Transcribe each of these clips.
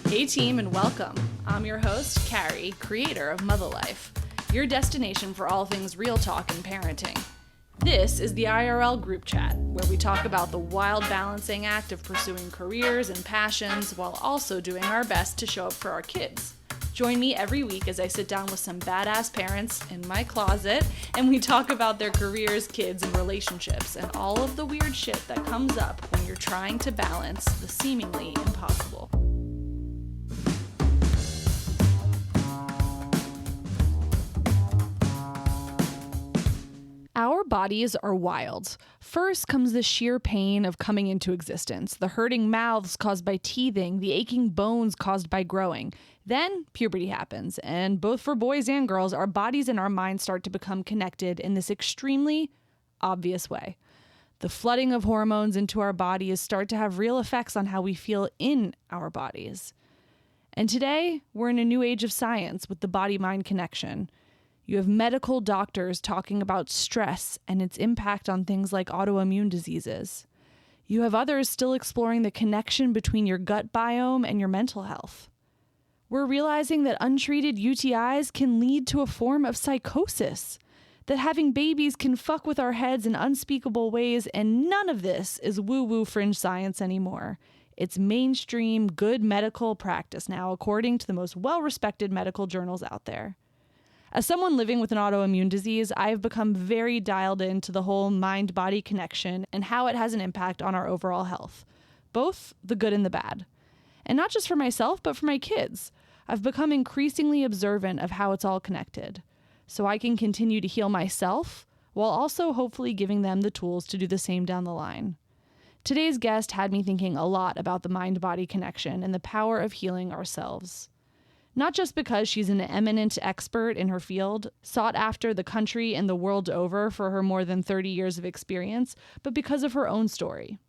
Hey team, and welcome. I'm your host, Carrie, creator of Mother Life, your destination for all things real talk and parenting. This is the IRL group chat, where we talk about the wild balancing act of pursuing careers and passions while also doing our best to show up for our kids. Join me every week as I sit down with some badass parents in my closet and we talk about their careers, kids, and relationships and all of the weird shit that comes up when you're trying to balance the seemingly impossible. Our bodies are wild. First comes the sheer pain of coming into existence, the hurting mouths caused by teething, the aching bones caused by growing. Then puberty happens, and both for boys and girls, our bodies and our minds start to become connected in this extremely obvious way. The flooding of hormones into our bodies start to have real effects on how we feel in our bodies. And today, we're in a new age of science with the body-mind connection. You have medical doctors talking about stress and its impact on things like autoimmune diseases. You have others still exploring the connection between your gut biome and your mental health. We're realizing that untreated UTIs can lead to a form of psychosis, that having babies can fuck with our heads in unspeakable ways, and none of this is woo-woo fringe science anymore. It's mainstream, good medical practice now, according to the most well-respected medical journals out there. As someone living with an autoimmune disease, I have become very dialed into the whole mind-body connection and how it has an impact on our overall health, both the good and the bad. And not just for myself, but for my kids. I've become increasingly observant of how it's all connected, so I can continue to heal myself while also hopefully giving them the tools to do the same down the line. Today's guest had me thinking a lot about the mind-body connection and the power of healing ourselves. Not just because she's an eminent expert in her field, sought after the country and the world over for her more than 30 years of experience, but because of her own story.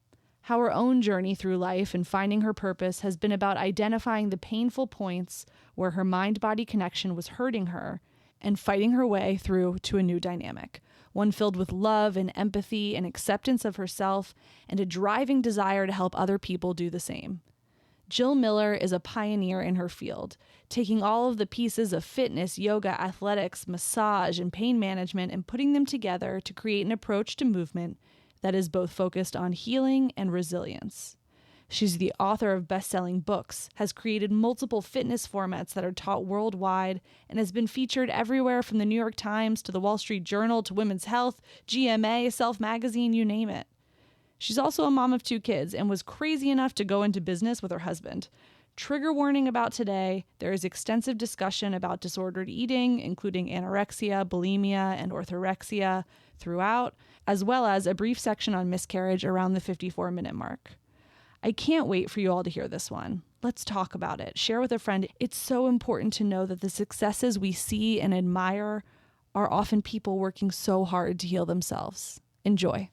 How her own journey through life and finding her purpose has been about identifying the painful points where her mind-body connection was hurting her and fighting her way through to a new dynamic, one filled with love and empathy and acceptance of herself and a driving desire to help other people do the same. Jill Miller is a pioneer in her field, taking all of the pieces of fitness, yoga, athletics, massage, and pain management and putting them together to create an approach to movement that is both focused on healing and resilience. She's the author of best-selling books, has created multiple fitness formats that are taught worldwide, and has been featured everywhere from the New York Times to the Wall Street Journal to Women's Health, GMA, Self Magazine, you name it. She's also a mom of 2 kids and was crazy enough to go into business with her husband. Trigger warning about today, there is extensive discussion about disordered eating, including anorexia, bulimia, and orthorexia throughout, as well as a brief section on miscarriage around the 54-minute mark. I can't wait for you all to hear this one. Let's talk about it. Share with a friend. It's so important to know that the successes we see and admire are often people working so hard to heal themselves. Enjoy.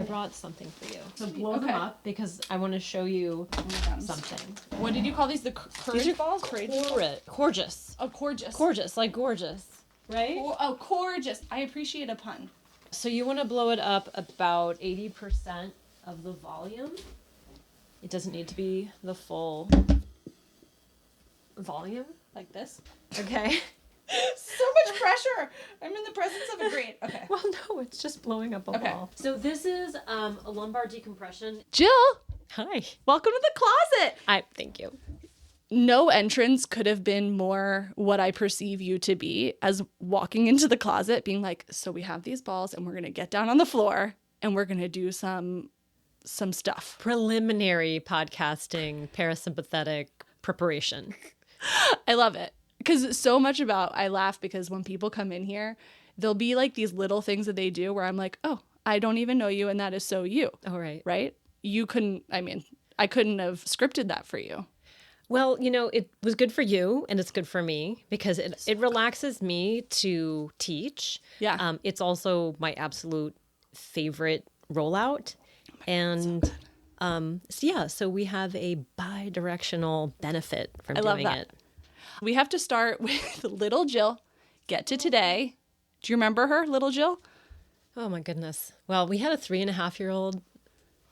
I brought something for you. So blow them up because I want to show you something. What did you call these? The courage balls? Gorgeous. Oh, gorgeous. Gorgeous, like gorgeous. Right? Oh, gorgeous. I appreciate a pun. So you want to blow it up about 80% of the volume. It doesn't need to be the full volume. Like this? Okay. So much pressure. I'm in the presence of a great. Okay. Well, no, it's just blowing up a ball. So this is a lumbar decompression. Jill, Hi. welcome to the closet. Thank you. No entrance could have been more what I perceive you to be, as walking into the closet being like, so we have these balls and we're going to get down on the floor and we're going to do some stuff. Preliminary podcasting, parasympathetic preparation. I love it. Because so much I laugh because when people come in here, there'll be like these little things that they do where I'm like, oh, I don't even know you. And that is so you. Oh, right. Right? I couldn't have scripted that for you. Well, it was good for you and it's good for me because it relaxes me to teach. Yeah. It's also my absolute favorite rollout. And so we have a bi-directional benefit from doing it. We have to start with little Jill, get to today. Do you remember her, little Jill? Oh, my goodness. Well, we had a 3.5-year-old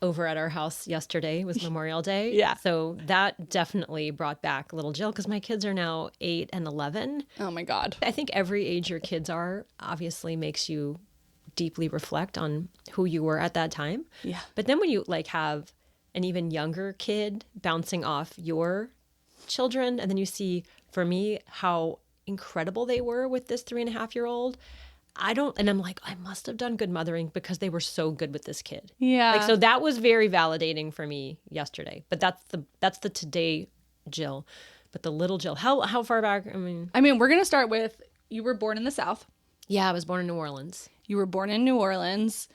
over at our house yesterday was Memorial Day. Yeah. So that definitely brought back little Jill because my kids are now 8 and 11. Oh my God. I think every age your kids are obviously makes you deeply reflect on who you were at that time. Yeah. But then when you like have an even younger kid bouncing off your children, and then you see, for me, how incredible they were with this 3.5-year-old. And I'm like, I must have done good mothering because they were so good with this kid. Yeah. Like, so that was very validating for me yesterday. But that's the today Jill. But the little Jill, how far back? I mean, we're going to start with, you were born in the South. yeah, I was born in New Orleans. You were born in New Orleans.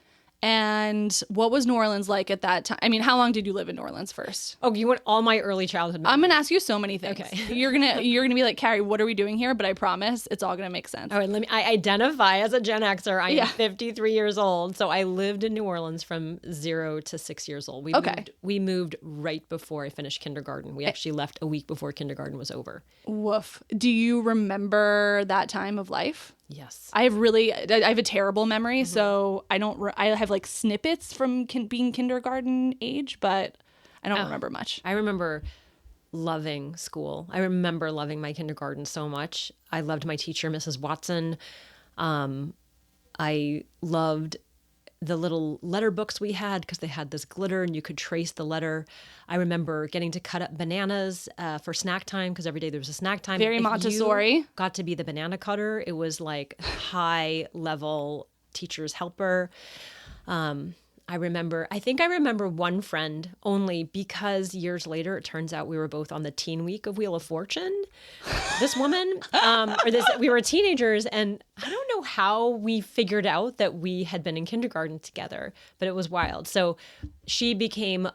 And what was New Orleans like at that time? I mean, how long did you live in New Orleans first? Oh, you want all my early childhood memories? I'm gonna ask you so many things. Okay. You're gonna be like, Carrie, what are we doing here? But I promise it's all gonna make sense. All right, I identify as a Gen Xer. I am Yeah. 53 years old. So I lived in New Orleans from 0 to 6 years old. We moved right before I finished kindergarten. We actually left a week before kindergarten was over. Woof. Do you remember that time of life? Yes. I have a terrible memory, so I don't. I have like snippets from being kindergarten age, but I don't remember much. I remember loving school. I remember loving my kindergarten so much. I loved my teacher, Mrs. Watson. I loved the little letter books we had because they had this glitter and you could trace the letter. I remember getting to cut up bananas for snack time because every day there was a snack time. Very If Montessori. you got to be the banana cutter. It was like high level teacher's helper. I think I remember one friend only because years later, it turns out we were both on the teen week of Wheel of Fortune. This woman, we were teenagers, and I don't know how we figured out that we had been in kindergarten together, but it was wild. So she became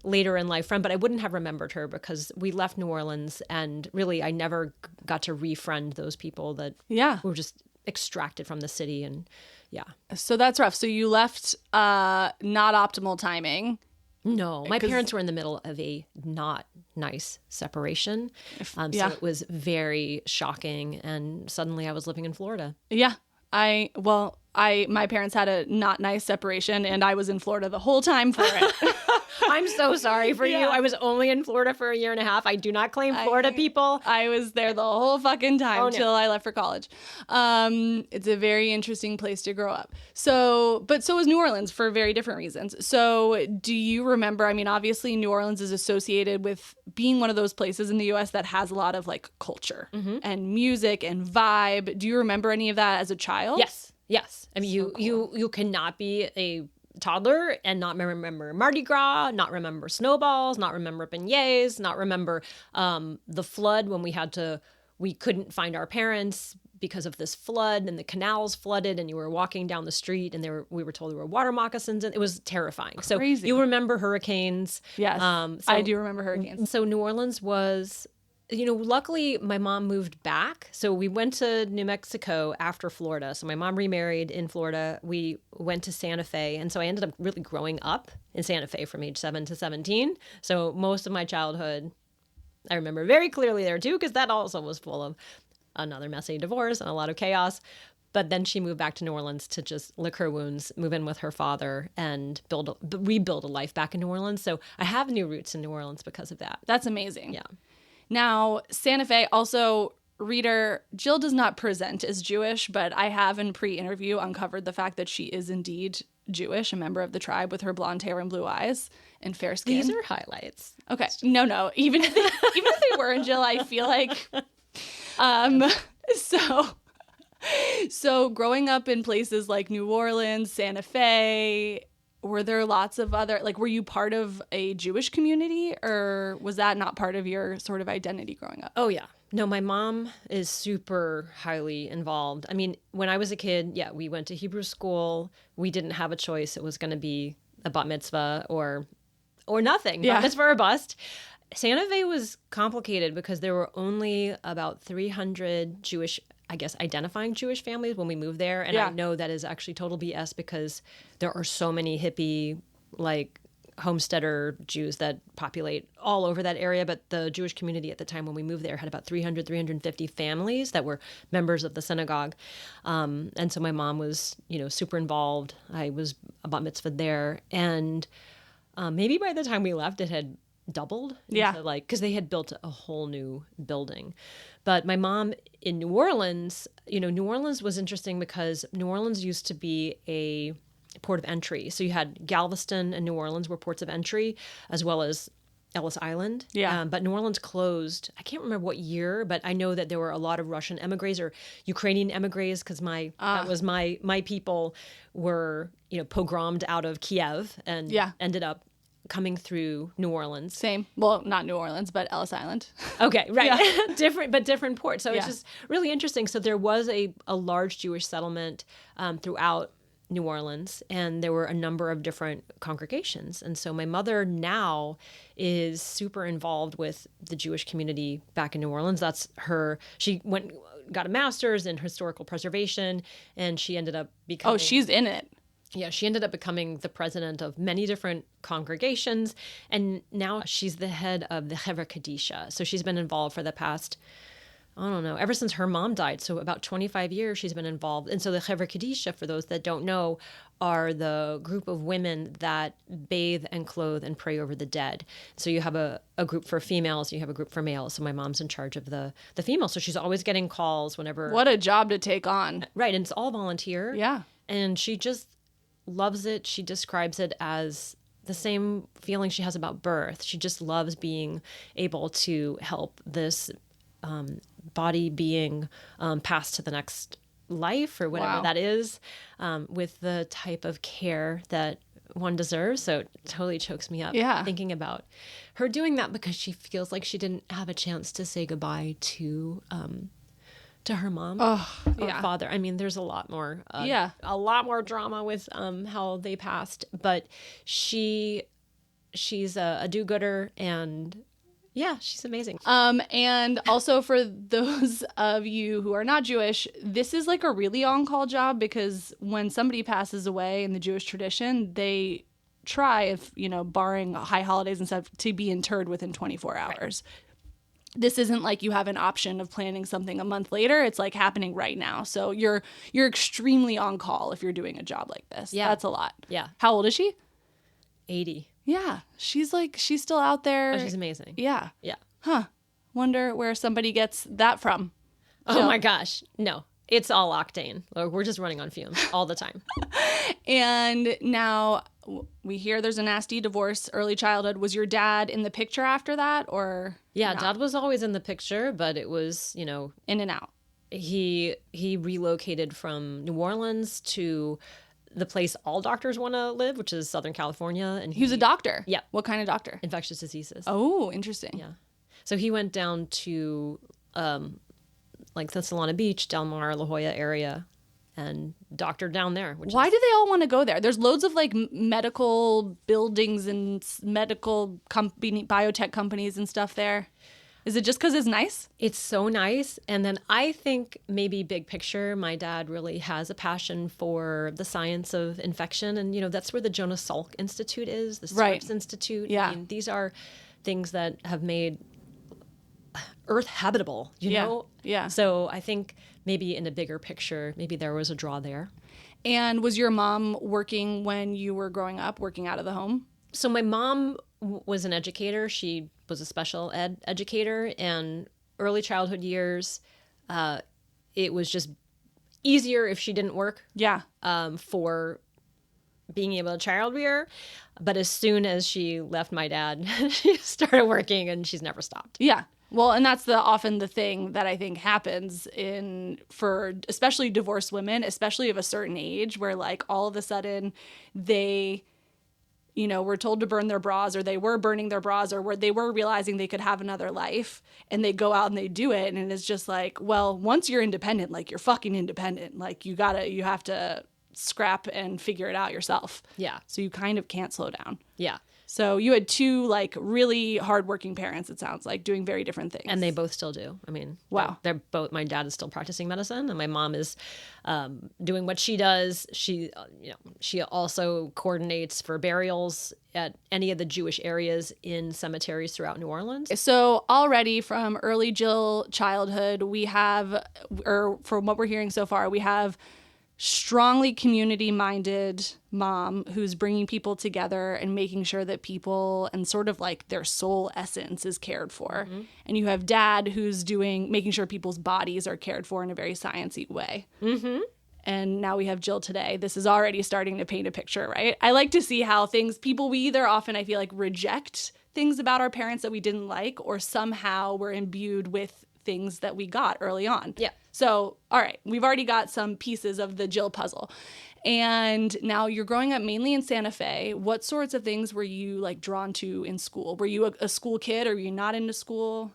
later in life friend, but I wouldn't have remembered her because we left New Orleans, and really I never got to refriend those people that were just extracted from the city. And yeah. So that's rough. So you left not optimal timing. No, my parents were in the middle of a not nice separation. So it was very shocking. And suddenly I was living in Florida. Yeah. My parents had a not nice separation and I was in Florida the whole time for it. I'm so sorry for you. I was only in Florida for 1.5 years. I do not claim Florida people. I was there the whole fucking time till I left for college. It's a very interesting place to grow up. But so was New Orleans for very different reasons. So do you remember, obviously New Orleans is associated with being one of those places in the US that has a lot of like culture and music and vibe. Do you remember any of that as a child? Yes. You cannot be a toddler and not remember Mardi Gras, not remember snowballs, not remember beignets, not remember the flood when we couldn't find our parents because of this flood and the canals flooded and you were walking down the street and we were told there were water moccasins and it was terrifying. Crazy. So you remember hurricanes. Yes, I do remember hurricanes. So New Orleans was... luckily my mom moved back. So we went to New Mexico after Florida. So my mom remarried in Florida. We went to Santa Fe. And so I ended up really growing up in Santa Fe from age 7 to 17. So most of my childhood, I remember very clearly there too, because that also was full of another messy divorce and a lot of chaos. But then she moved back to New Orleans to just lick her wounds, move in with her father, and rebuild a life back in New Orleans. So I have new roots in New Orleans because of that. That's amazing. Yeah. Now, Santa Fe, also, reader, Jill does not present as Jewish, but I have in pre-interview uncovered the fact that she is indeed Jewish, a member of the tribe with her blonde hair and blue eyes and fair skin. These are highlights. Okay. No. Even if they weren't, Jill, I feel like... So growing up in places like New Orleans, Santa Fe... Were there lots of other, were you part of a Jewish community or was that not part of your sort of identity growing up? Oh, yeah. No, my mom is super highly involved. When I was a kid, we went to Hebrew school. We didn't have a choice. It was going to be a bat mitzvah or nothing. Bat mitzvah or bust. Santa Fe was complicated because there were only about 300 Jewish, identifying Jewish families when we moved there. And I know that is actually total BS because there are so many hippie, homesteader Jews that populate all over that area. But the Jewish community at the time when we moved there had about 350 families that were members of the synagogue. And so my mom was, super involved. I was a bat mitzvah there. And Maybe by the time we left, it had doubled. Yeah. Like, because they had built a whole new building. But my mom in New Orleans, New Orleans was interesting because New Orleans used to be a port of entry. So you had Galveston and New Orleans were ports of entry, as well as Ellis Island. Yeah. But New Orleans closed. I can't remember what year, but I know that there were a lot of Russian emigres or Ukrainian emigres because that was my people were, pogromed out of Kiev and ended up coming through New Orleans. Same. Well, not New Orleans, but Ellis Island. Okay, right. Yeah. different port. So it's just really interesting. So there was a large Jewish settlement throughout New Orleans, and there were a number of different congregations. And so my mother now is super involved with the Jewish community back in New Orleans. She got a master's in historical preservation, and she ended up becoming... Oh, she's in it. Yeah, she ended up becoming the president of many different congregations, and now she's the head of the Chevra Kadisha. So she's been involved for the past, I don't know, ever since her mom died. So about 25 years she's been involved. And so the Chevra Kadisha, for those that don't know, are the group of women that bathe and clothe and pray over the dead. So you have a group for females, you have a group for males. So my mom's in charge of the females. So she's always getting calls whenever... What a job to take on. Right, and it's all volunteer. Yeah. And she just loves it. She describes it as the same feeling she has about birth. She just loves being able to help this body being passed to the next life or whatever that is, with the type of care that one deserves. So it totally chokes me up thinking about her doing that because she feels like she didn't have a chance to say goodbye to her mom or father. I mean, there's a lot more drama with how they passed, but she's a do-gooder, and she's amazing. And also for those of you who are not Jewish, this is like a really on-call job because when somebody passes away in the Jewish tradition, they try, if barring high holidays and stuff, to be interred within 24 hours. Right. This isn't like you have an option of planning something a month later. It's like happening right now. So you're extremely on call if you're doing a job like this. Yeah. That's a lot. Yeah. How old is she? 80. Yeah. She's still out there. Oh, she's amazing. Yeah. Yeah. Huh. Wonder where somebody gets that from. Oh my gosh. No. It's all octane. We're just running on fumes all the time. And now we hear there's a nasty divorce, early childhood. Was your dad in the picture after that, or? Yeah, not? Dad was always in the picture, but it was, in and out. He relocated from New Orleans to the place all doctors want to live, which is Southern California. And he was a doctor? Yeah. What kind of doctor? Infectious diseases. Oh, interesting. Yeah. So he went down to like the Solana Beach, Del Mar, La Jolla area, and doctored down there. Why do they all want to go there? There's loads of like medical buildings and medical biotech companies and stuff there. Is it just because it's nice? It's so nice. And then I think maybe big picture, my dad really has a passion for the science of infection. And, that's where the Jonas Salk Institute is, the Scripps Institute. Yeah. I mean, these are things that have made Earth habitable, you know? Yeah. So I think maybe in a bigger picture, maybe there was a draw there. And was your mom working when you were growing up, working out of the home? So my mom was an educator. She was a special ed educator, and early childhood years, it was just easier if she didn't work. Yeah. For being able to child rear. But as soon as she left my dad, she started working, and she's never stopped. Yeah. Well, and that's often the thing that I think happens for especially divorced women, especially of a certain age, where like all of a sudden they, were told to burn their bras, or they were burning their bras, or where they were realizing they could have another life, and they go out and they do it. And it's just like, well, once you're independent, like you're fucking independent. Like you have to scrap and figure it out yourself. Yeah. So you kind of can't slow down. Yeah. So you had two like really hardworking parents, it sounds like, doing very different things. And they both still do. I mean, wow. They're both, my dad is still practicing medicine, and my mom is doing what she does. She also coordinates for burials at any of the Jewish areas in cemeteries throughout New Orleans. So already from early Jill childhood, we have, or from what we're hearing so far, we have strongly community-minded mom who's bringing people together and making sure that people and sort of like their soul essence is cared for. Mm-hmm. And you have dad who's making sure people's bodies are cared for in a very sciencey way. Mm-hmm. And now we have Jill today. This is already starting to paint a picture, right? I like to see how we either often, I feel like, reject things about our parents that we didn't like, or somehow we're imbued with things that we got early on. Yeah. So, all right, we've already got some pieces of the Jill puzzle. And now you're growing up mainly in Santa Fe. What sorts of things were you like drawn to in school? Were you a school kid, or were you not into school?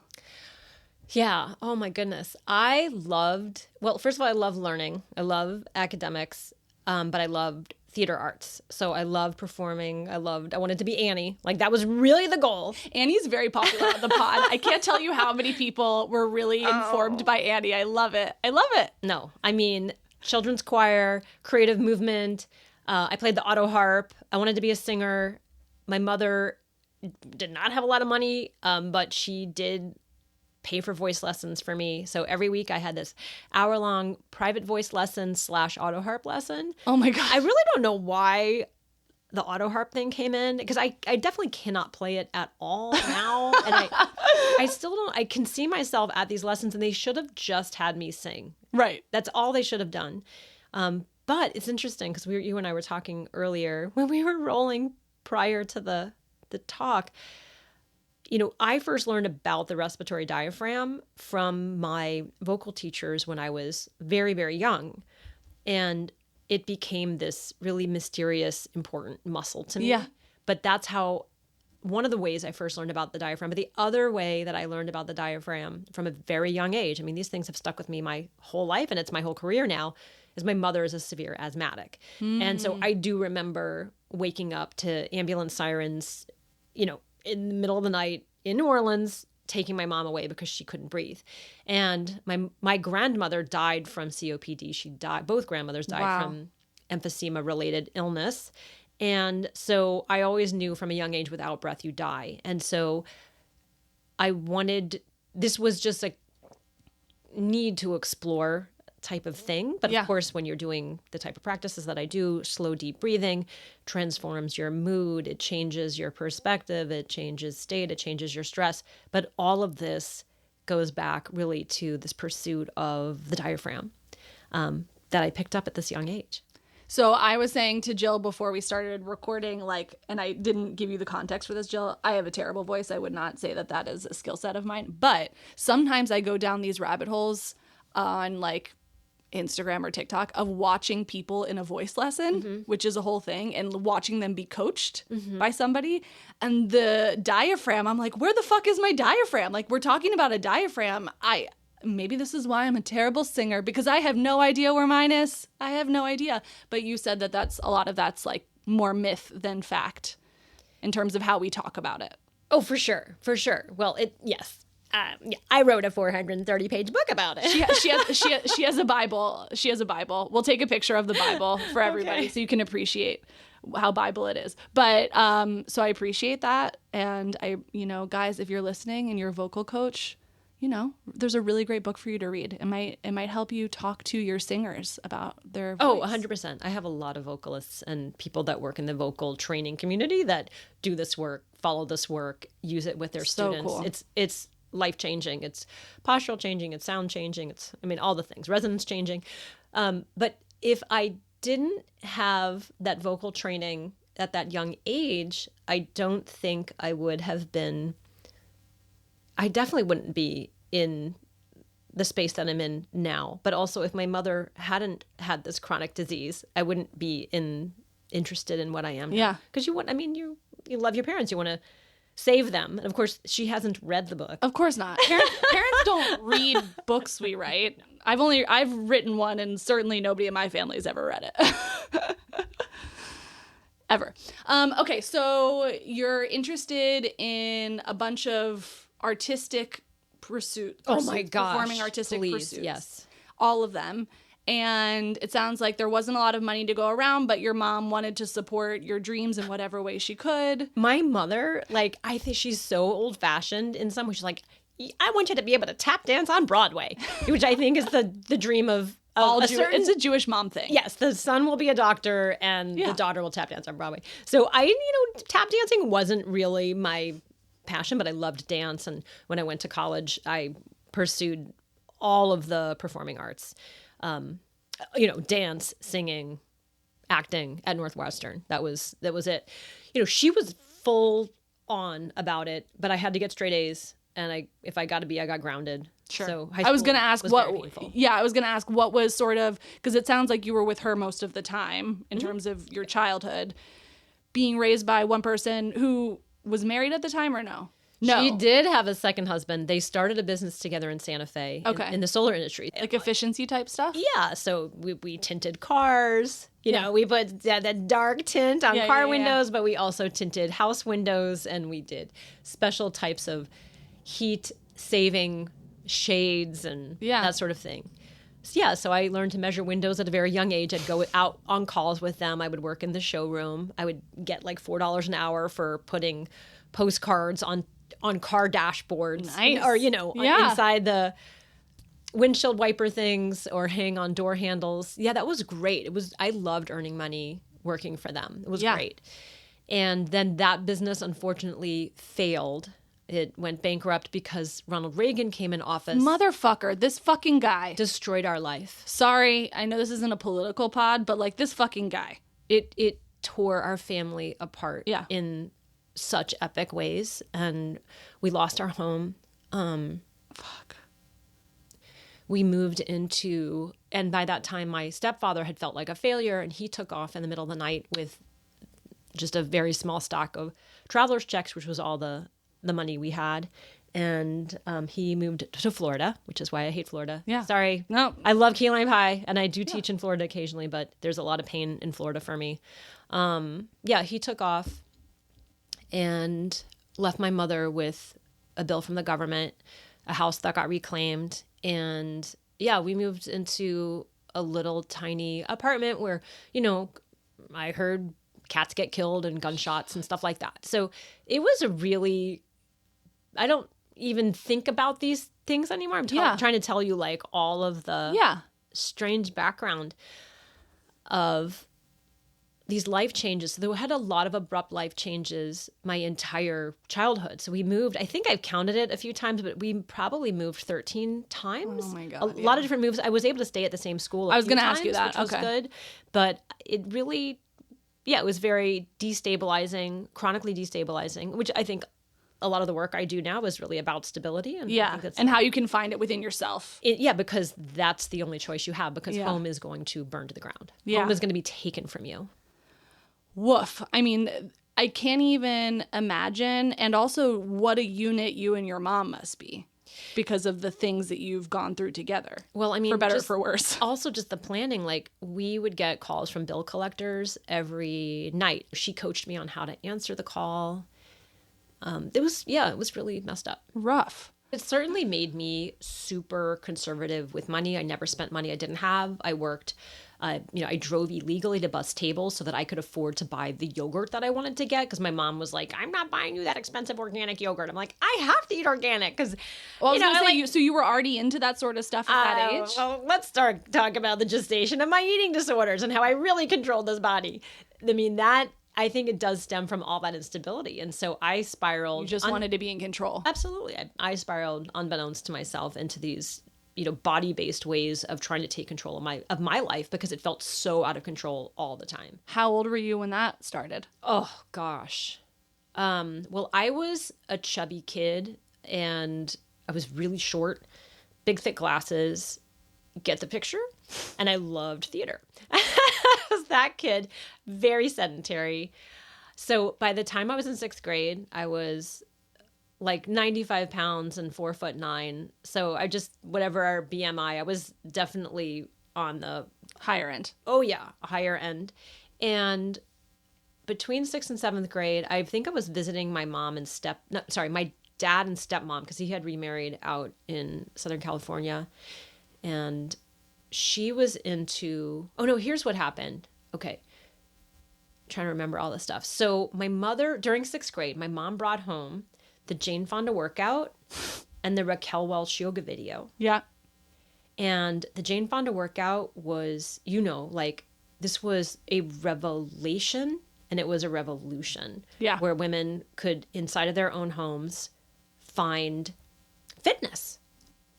Yeah. Oh my goodness. First of all, I love learning. I love academics, but I loved theater arts. So I loved performing. I wanted to be Annie. Like, that was really the goal. Annie's very popular on the pod. I can't tell you how many people were really informed by Annie. I love it. No, I mean, children's choir, creative movement. I played the auto harp. I wanted to be a singer. My mother did not have a lot of money, but she did pay for voice lessons for me. So every week I had this hour-long private voice lesson / auto harp lesson. Oh my God. I really don't know why the auto harp thing came in, because I definitely cannot play it at all now. And I still don't, I can see myself at these lessons, and they should have just had me sing. Right. That's all they should have done. But it's interesting because you and I were talking earlier when we were rolling prior to the talk. You know, I first learned about the respiratory diaphragm from my vocal teachers when I was very, very young. And it became this really mysterious, important muscle to me. Yeah. But that's one of the ways I first learned about the diaphragm. But the other way that I learned about the diaphragm from a very young age, I mean, these things have stuck with me my whole life, and it's my whole career now, is my mother is a severe asthmatic. And so I do remember waking up to ambulance sirens, you know, in the middle of the night in New Orleans, taking my mom away because she couldn't breathe. And my grandmother died from COPD. Both grandmothers died from emphysema-related illness. And so I always knew from a young age, without breath, you die. And so this was just a need to explore type of thing. But of course, when you're doing the type of practices that I do, slow, deep breathing transforms your mood. It changes your perspective. It changes state. It changes your stress. But all of this goes back really to this pursuit of the diaphragm that I picked up at this young age. So I was saying to Jill before we started recording, and I didn't give you the context for this, Jill, I have a terrible voice. I would not say that is a skill set of mine. But sometimes I go down these rabbit holes on Instagram or TikTok of watching people in a voice lesson, which is a whole thing, and watching them be coached by somebody. And the diaphragm, I'm like, where the fuck is my diaphragm? Like, we're talking about a diaphragm. Maybe this is why I'm a terrible singer, because I have no idea where mine is. I have no idea. But you said that a lot of that's like more myth than fact in terms of how we talk about it. Oh, for sure. For sure. Well, yes. I wrote a 430-page book about it. She has a Bible. She has a Bible. We'll take a picture of the Bible for everybody so you can appreciate how Bible it is. But so I appreciate that. And guys, if you're listening and you're a vocal coach, there's a really great book for you to read. It might help you talk to your singers about their voice. Oh, 100%. I have a lot of vocalists and people that work in the vocal training community that do this work, follow this work, use it with their students. Cool. It's life-changing. It's postural changing. It's sound changing. All the things. Resonance changing. But if I didn't have that vocal training at that young age, I don't think I definitely wouldn't be in the space that I'm in now. But also, if my mother hadn't had this chronic disease, I wouldn't be interested in what I am. Yeah. Because you love your parents. You want to save them. And of course, she hasn't read the book. Of course not. Parents don't read books we write. I've written one, and certainly nobody in my family has ever read it. Ever. Okay, so you're interested in a bunch of artistic pursuits. Oh my gosh. Performing artistic pursuits. Yes. All of them. And it sounds like there wasn't a lot of money to go around, but your mom wanted to support your dreams in whatever way she could. My mother, I think she's so old-fashioned in some way. She's like, I want you to be able to tap dance on Broadway, which I think is the dream of It's a Jewish mom thing. Yes, the son will be a doctor and the daughter will tap dance on Broadway. So tap dancing wasn't really my passion, but I loved dance. And when I went to college, I pursued all of the performing arts, dance, singing, acting at Northwestern. That was it. She was full on about it, but I had to get straight A's. And if I got a B, I got grounded. Sure. So I was going to ask what was sort of, because it sounds like you were with her most of the time in terms of your childhood, being raised by one person who was married at the time or no? No. She did have a second husband. They started a business together in Santa Fe in the solar industry. Like efficiency type stuff? Yeah. So we tinted cars. We put that dark tint on car windows, but we also tinted house windows, and we did special types of heat saving shades and that sort of thing. So I learned to measure windows at a very young age. I'd go out on calls with them. I would work in the showroom. I would get like $4 an hour for putting postcards on car dashboards. Nice. Or inside the windshield wiper things, or hang on door handles. That was great. I loved earning money working for them. It was great. And then that business unfortunately failed. It went bankrupt because Ronald Reagan came in office. Motherfucker, this fucking guy. Destroyed our life. Sorry, I know this isn't a political pod, but like this fucking guy. It tore our family apart in such epic ways. And we lost our home. We moved into, and by that time my stepfather had felt like a failure, and he took off in the middle of the night with just a very small stock of traveler's checks, which was all the money we had. And he moved to Florida, which is why I hate Florida. Yeah. Sorry. No. I love key lime pie, and I do teach in Florida occasionally, but there's a lot of pain in Florida for me. He took off and left my mother with a bill from the government, a house that got reclaimed. And we moved into a little tiny apartment where, I heard cats get killed and gunshots and stuff like that. So it was I don't even think about these things anymore. I'm trying to tell you like all of the strange background of these life changes. So they had a lot of abrupt life changes my entire childhood. So we moved, I think I've counted it a few times, but we probably moved 13 times. Oh my God. A lot of different moves. I was able to stay at the same school. I was going to ask you that. Which was good. But it really, it was very destabilizing, chronically destabilizing, which I think a lot of the work I do now is really about stability. And I think that's how you can find it within yourself. Because that's the only choice you have, because home is going to burn to the ground. Home is going to be taken from you. Woof. I mean, I can't even imagine. And also what a unit you and your mom must be because of the things that you've gone through together. Well, I mean, for better or for worse. Also just the planning, like we would get calls from bill collectors every night. She coached me on how to answer the call. It was really messed up. Rough. It certainly made me super conservative with money. I never spent money I didn't have. I worked, I drove illegally to bus tables so that I could afford to buy the yogurt that I wanted to get, because my mom was like, I'm not buying you that expensive organic yogurt. I'm like, I have to eat organic because, so you were already into that sort of stuff at that age? Well, let's talk about the gestation of my eating disorders and how I really controlled this body. I mean, I think it does stem from all that instability. And so I spiraled. You just wanted to be in control. Absolutely. I spiraled unbeknownst to myself into these, body-based ways of trying to take control of my life, because it felt so out of control all the time. How old were you when that started? Oh, gosh. Well, I was a chubby kid, and I was really short, big, thick glasses. Get the picture? And I loved theater. I was that kid, very sedentary. So by the time I was in 6th grade, I was like 95 pounds and 4'9". So whatever our BMI, I was definitely on the higher end. Oh yeah, higher end. And between 6th and 7th grade, I think I was visiting my my dad and stepmom, because he had remarried out in Southern California. And she was into, here's what happened. Okay. I'm trying to remember all this stuff. So my mother, during 6th grade, my mom brought home the Jane Fonda workout and the Raquel Welch yoga video. Yeah. And the Jane Fonda workout was, like this was a revelation and it was a revolution. Yeah. Where women could, inside of their own homes, find fitness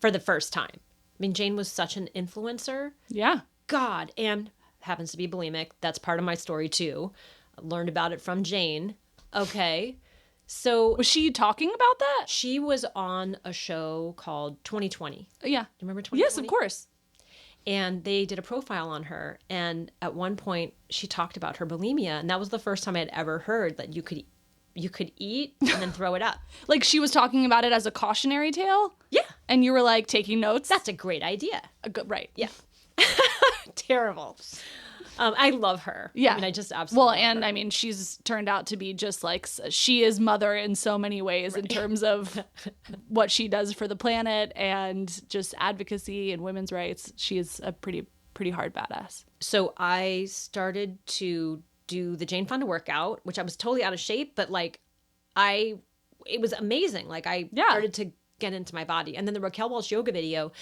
for the first time. I mean, Jane was such an influencer. Yeah. God, and happens to be bulimic. That's part of my story too. I learned about it from Jane. Okay. So Was she talking about that? she was on a show called 2020. Yeah. Do you remember 2020? Yes, of course. And they did a profile on her. And at one point, she talked about her bulimia. And that was the first time I'd ever heard that you could eat and then throw it up. Like she was talking about it as a cautionary tale? Yeah. And you were like taking notes? That's a great idea. Right. Yeah. Terrible. I love her. Yeah. I mean, I just absolutely Well, love and her. I mean, she's turned out to be just like, she is mother in so many ways in terms of what she does for the planet and just advocacy and women's rights. She is a pretty hard badass. So I started to do the Jane Fonda workout, which I was totally out of shape, but like it was amazing. Like I started to get into my body. And then the Raquel Welch yoga video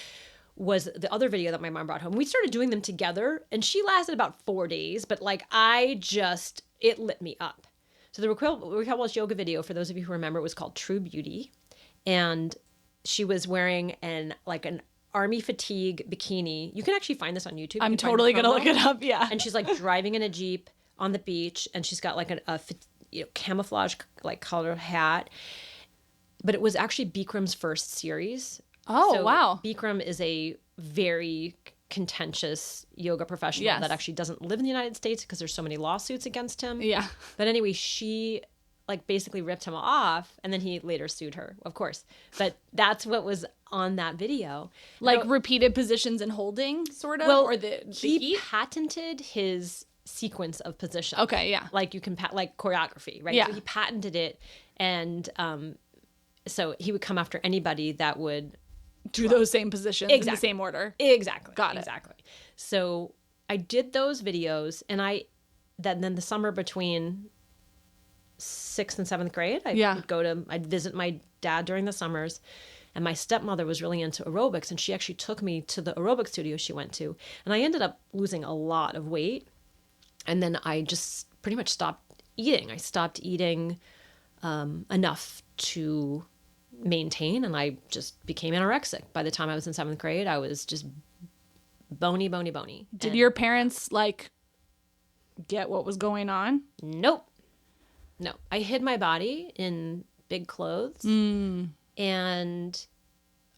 was the other video that my mom brought home. We started doing them together and she lasted about 4 days, but like it lit me up. So the Raquel Welch yoga video, for those of you who remember, was called True Beauty. And she was wearing an army fatigue bikini. You can actually find this on YouTube. I'm totally going to look it up. Yeah. And she's like driving in a Jeep on the beach and she's got like a camouflage like color hat. But it was actually Bikram's first series. Oh, So wow. Bikram is a very contentious yoga professional that actually doesn't live in the United States because there's so many lawsuits against him. Yeah. But anyway, she like basically ripped him off and then he later sued her, of course. But that's what was on that video. Like repeated positions and holding, sort of? Well, or the he heat? patented his sequence of position. Okay, yeah. Like you can like choreography, right? Yeah. So he patented it, and so he would come after anybody that would Do those same positions in the same order. exactly Got it. exactly. So I did those videos, and then the summer between 6th and 7th grade, I'd visit my dad during the summers. And my stepmother was really into aerobics, and she actually took me to the aerobic studio she went to. And I ended up losing a lot of weight. And then I just pretty much stopped eating. I stopped eating enough to maintain, and I just became anorexic. By the time I was in 7th grade, I was just bony. Did your parents like get what was going on? Nope. No. I hid my body in big clothes. And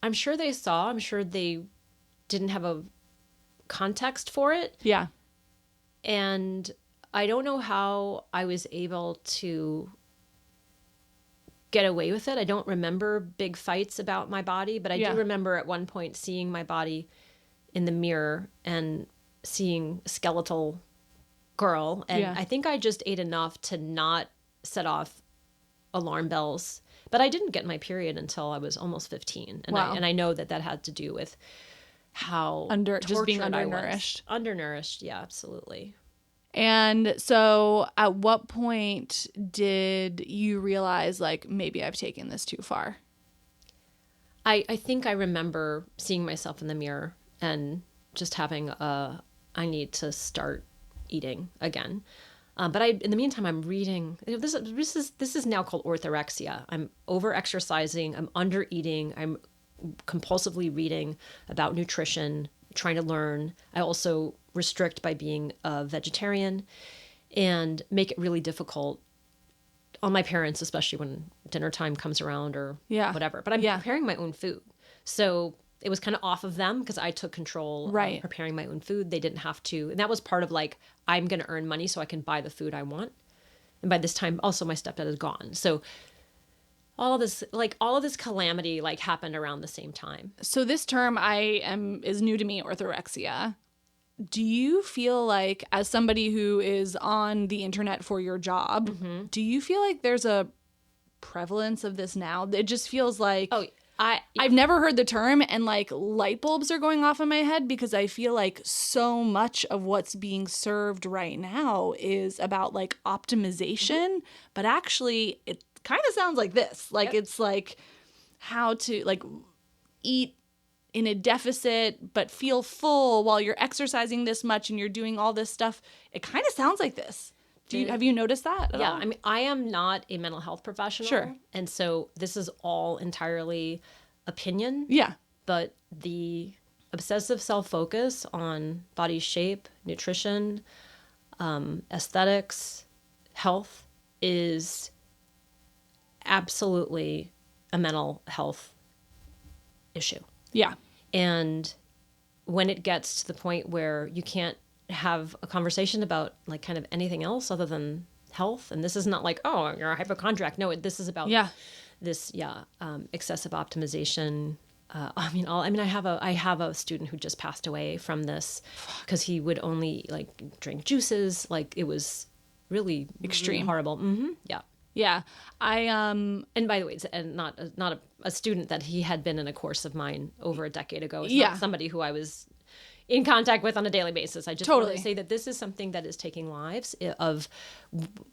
I'm sure they saw. I'm sure they didn't have a context for it. Yeah. And I don't know how I was able to get away with it. I don't remember big fights about my body, but I do remember at one point seeing my body in the mirror and seeing a skeletal girl. And I think I just ate enough to not set off alarm bells. But I didn't get my period until I was almost 15. And I know that had to do with how just being tortured I was. undernourished. Undernourished, yeah, absolutely. And so at what point did you realize like maybe I've taken this too far? I think I remember seeing myself in the mirror and just having I need to start eating again. But in the meantime, I'm reading. This is now called orthorexia. I'm over-exercising. I'm under-eating. I'm compulsively reading about nutrition, trying to learn. I also restrict by being a vegetarian and make it really difficult on my parents, especially when dinner time comes around or whatever. But I'm preparing my own food. So it was kind of off of them because I took control of preparing my own food. They didn't have to. And that was part of like, I'm going to earn money so I can buy the food I want. And by this time, also my stepdad is gone. So all of this calamity like happened around the same time. So this term is new to me, orthorexia. Do you feel like, as somebody who is on the internet for your job, do you feel like there's a prevalence of this now? It just feels like I've never heard the term, and like light bulbs are going off in my head because I feel like so much of what's being served right now is about like optimization, but actually it kind of sounds like this. Like it's like how to like eat in a deficit but feel full while you're exercising this much and you're doing all this stuff. It kind of sounds like this. Have you noticed that at all? I mean, I am not a mental health professional. Sure. And so this is all entirely opinion. Yeah. But the obsessive self-focus on body shape, nutrition, aesthetics, health is absolutely a mental health issue. Yeah. And when it gets to the point where you can't have a conversation about like kind of anything else other than health, and this is not like, oh, you're a hypochondriac. No, this is about this excessive optimization. I have a student who just passed away from this because he would only like drink juices. Like it was really extreme, really horrible. Mm-hmm. Yeah. Yeah. And by the way, and not a student that he had been in a course of mine over a decade ago. It's not somebody who I was in contact with on a daily basis. I just want to say that this is something that is taking lives of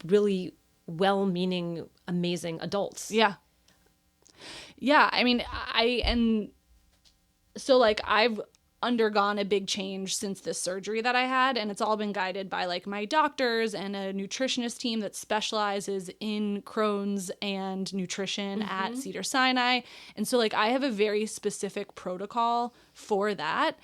really well-meaning, amazing adults. Yeah. Yeah. I mean, so like I've undergone a big change since this surgery that I had, and it's all been guided by like my doctors and a nutritionist team that specializes in Crohn's and nutrition at Cedars-Sinai. And so like I have a very specific protocol for that.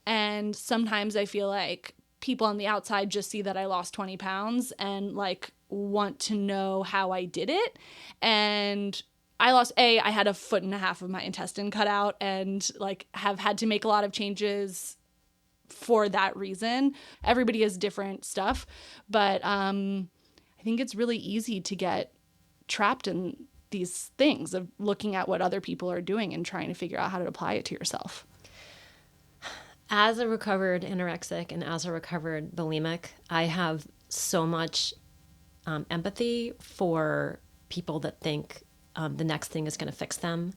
And sometimes I feel like people on the outside just see that I lost 20 pounds and like want to know how I did it. And I had 1.5 foot of my intestine cut out and like have had to make a lot of changes for that reason. Everybody has different stuff, but I think it's really easy to get trapped in these things of looking at what other people are doing and trying to figure out how to apply it to yourself. As a recovered anorexic and as a recovered bulimic, I have so much empathy for people that think the next thing is going to fix them,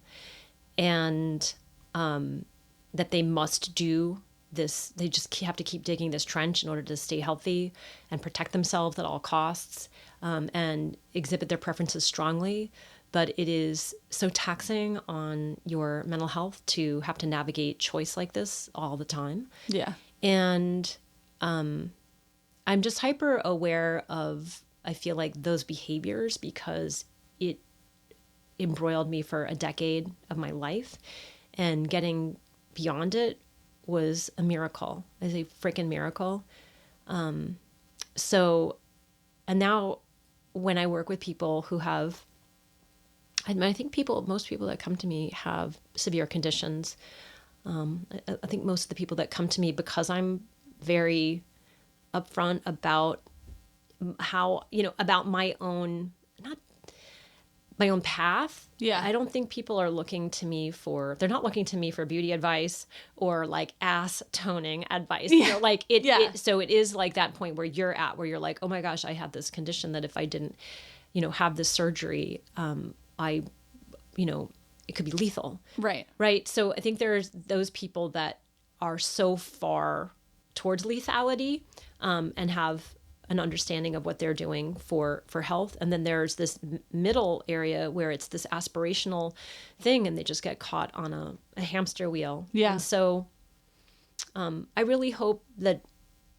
and that they must do this. They just have to keep digging this trench in order to stay healthy and protect themselves at all costs, and exhibit their preferences strongly. But it is so taxing on your mental health to have to navigate choice like this all the time. Yeah. And I'm just hyper aware of, I feel like, those behaviors because it embroiled me for a decade of my life, and getting beyond it was a miracle. It's a freaking miracle. So, and now when I work with people who have, I think most people that come to me have severe conditions. I think most of the people that come to me, because I'm very upfront about how, about my own path. Yeah. I don't think people are looking to me they're not looking to me for beauty advice or like ass toning advice. Yeah. So it is like that point where you're at, where you're like, oh my gosh, I have this condition that if I didn't, have this surgery, it could be lethal. Right. Right. So I think there's those people that are so far towards lethality, and have an understanding of what they're doing for health. And then there's this middle area where it's this aspirational thing and they just get caught on a hamster wheel. Yeah. And so I really hope that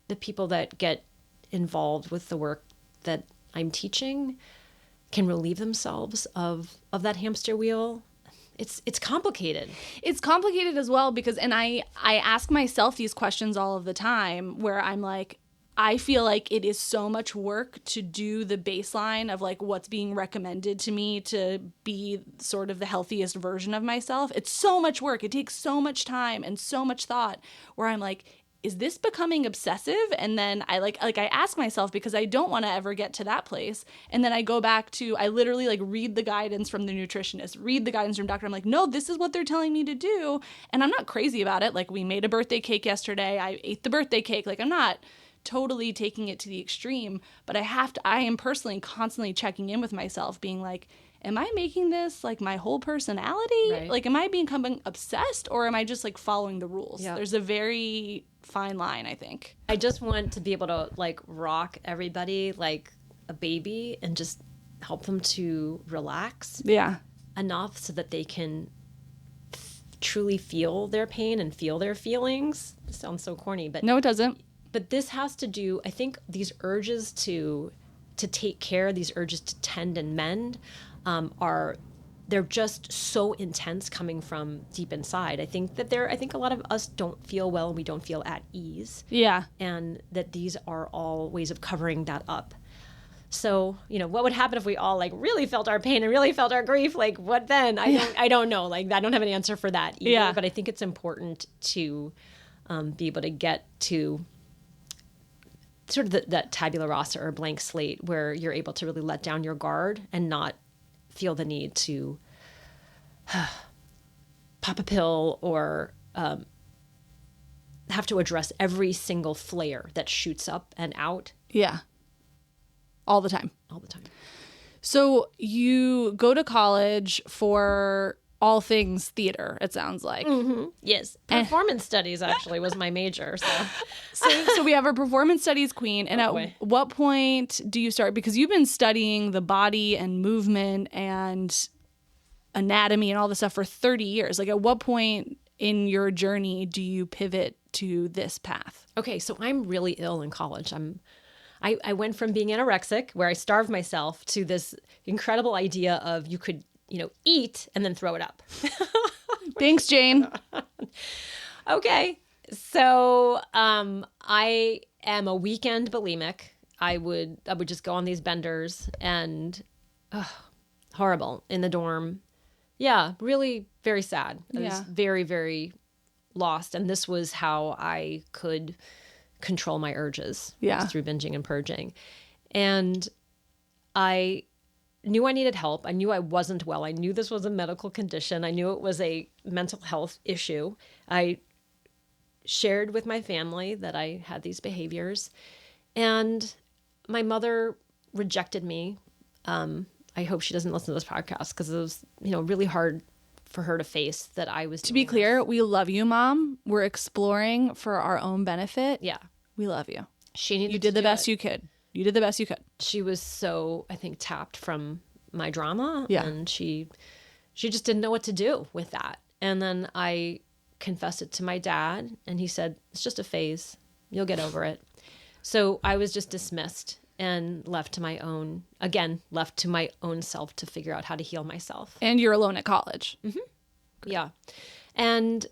the people that get involved with the work that I'm teaching can relieve themselves of that hamster wheel. It's complicated. It's complicated as well because, and I ask myself these questions all of the time where I'm like, I feel like it is so much work to do the baseline of like what's being recommended to me to be sort of the healthiest version of myself. It's so much work. It takes so much time and so much thought where I'm like, is this becoming obsessive? And then I I ask myself because I don't want to ever get to that place. And then I go back to, I literally like read the guidance from the nutritionist, read the guidance from doctor. I'm like, no, this is what they're telling me to do. And I'm not crazy about it. Like we made a birthday cake yesterday. I ate the birthday cake. Like I'm not totally taking it to the extreme, but I am personally constantly checking in with myself being like, am I making this like my whole personality? Right. Like, am I becoming obsessed or am I just like following the rules? Yeah. There's a very fine line, I think. I just want to be able to like rock everybody like a baby and just help them to relax Yeah. enough so that they can truly feel their pain and feel their feelings. It sounds so corny, but No, it doesn't. but this has to do, I think these urges to take care, these urges to tend and mend, they're just so intense coming from deep inside. I think a lot of us don't feel well and we don't feel at ease. Yeah. And that these are all ways of covering that up. So, what would happen if we all like really felt our pain and really felt our grief? Like what then? I don't know. Like I don't have an answer for that either. Yeah. But I think it's important to be able to get to sort of that tabula rasa or blank slate where you're able to really let down your guard and not feel the need to pop a pill or have to address every single flare that shoots up and out. Yeah. All the time. All the time. So you go to college for all things theater, it sounds like. Mm-hmm. Yes. Performance studies actually was my major. So we have a performance studies queen. And at what point do you start? Because you've been studying the body and movement and anatomy and all this stuff for 30 years. Like at what point in your journey do you pivot to this path? Okay, so I'm really ill in college. I went from being anorexic, where I starved myself, to this incredible idea of you could, eat and then throw it up. Thanks, Jane. Okay. So I am a weekend bulimic. I would just go on these benders and horrible in the dorm. Yeah, really very sad. I was very, very lost. And this was how I could control my urges through binging and purging. And I knew I needed help. I knew I wasn't well. I knew this was a medical condition. I knew it was a mental health issue. I shared with my family that I had these behaviors. And my mother rejected me. I hope she doesn't listen to this podcast because it was, really hard for her to face that I was. To be clear, we love you, Mom. We're exploring for our own benefit. Yeah. We love you. You did the best you could. You did the best you could. She was so, I think, tapped from my drama. Yeah. And she just didn't know what to do with that. And then I confessed it to my dad and he said, it's just a phase. You'll get over it. So I was just dismissed and left to my own self to figure out how to heal myself. And you're alone at college. Mm-hmm. Yeah. And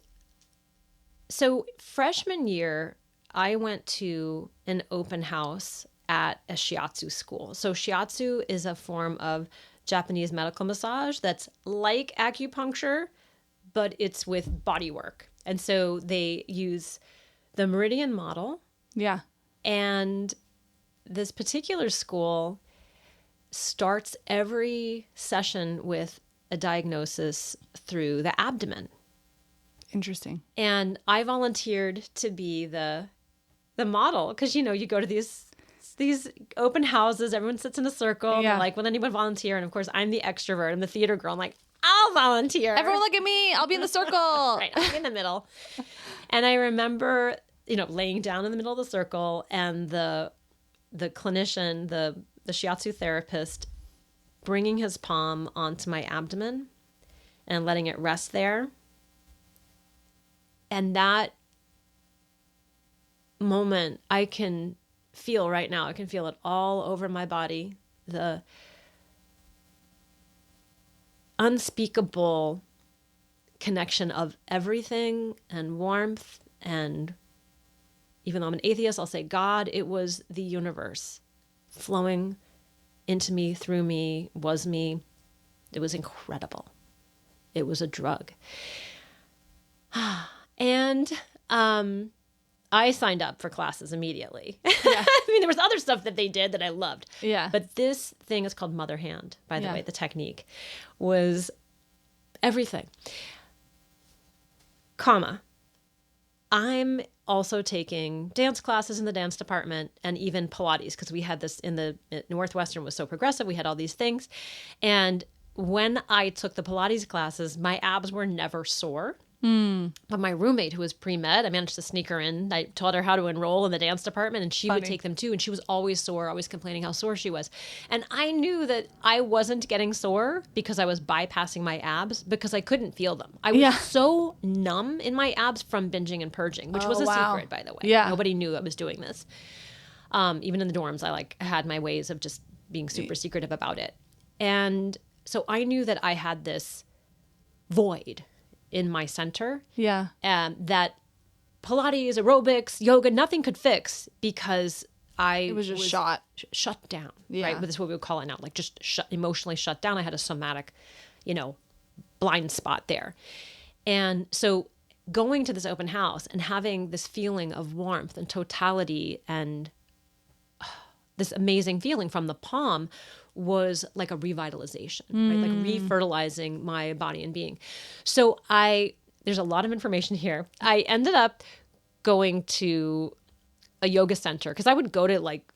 so freshman year, I went to an open house at a shiatsu school. So shiatsu is a form of Japanese medical massage that's like acupuncture, but it's with body work. And so they use the meridian model. Yeah. And this particular school starts every session with a diagnosis through the abdomen. Interesting. And I volunteered to be the model because, you go to these open houses, everyone sits in a circle. Yeah. They're like, will anyone volunteer? And of course, I'm the extrovert. I'm the theater girl. I'm like, I'll volunteer. Everyone look at me. I'll be in the circle. Right. I'll be in the middle. And I remember, laying down in the middle of the circle and the clinician, the shiatsu therapist, bringing his palm onto my abdomen and letting it rest there. And that moment I can feel right now. I can feel it all over my body. The unspeakable connection of everything and warmth. And even though I'm an atheist, I'll say God. It was the universe flowing into me, through me, was me. It was incredible. It was a drug. And I signed up for classes immediately. Yeah. I mean, there was other stuff that they did that I loved. Yeah. But this thing is called Mother Hand, by the way. The technique was everything. I'm also taking dance classes in the dance department and even Pilates because we had this Northwestern was so progressive. We had all these things. And when I took the Pilates classes, my abs were never sore. But my roommate, who was pre-med, I managed to sneak her in. I taught her how to enroll in the dance department, and she would take them too. And she was always sore, always complaining how sore she was. And I knew that I wasn't getting sore because I was bypassing my abs, because I couldn't feel them. I was so numb in my abs from binging and purging, which was a secret, by the way. Yeah. Nobody knew I was doing this. Even in the dorms, I had my ways of just being super secretive about it. And so I knew that I had this void in my center. Yeah. That Pilates, aerobics, yoga, nothing could fix, because It was just shut down. Yeah. Right? But that's what we would call it now. Like just emotionally shut down. I had a somatic, blind spot there. And so going to this open house and having this feeling of warmth and totality and this amazing feeling from the palm was like a revitalization, right? Like refertilizing my body and being. So there's a lot of information here. I ended up going to a yoga center, because I would go to like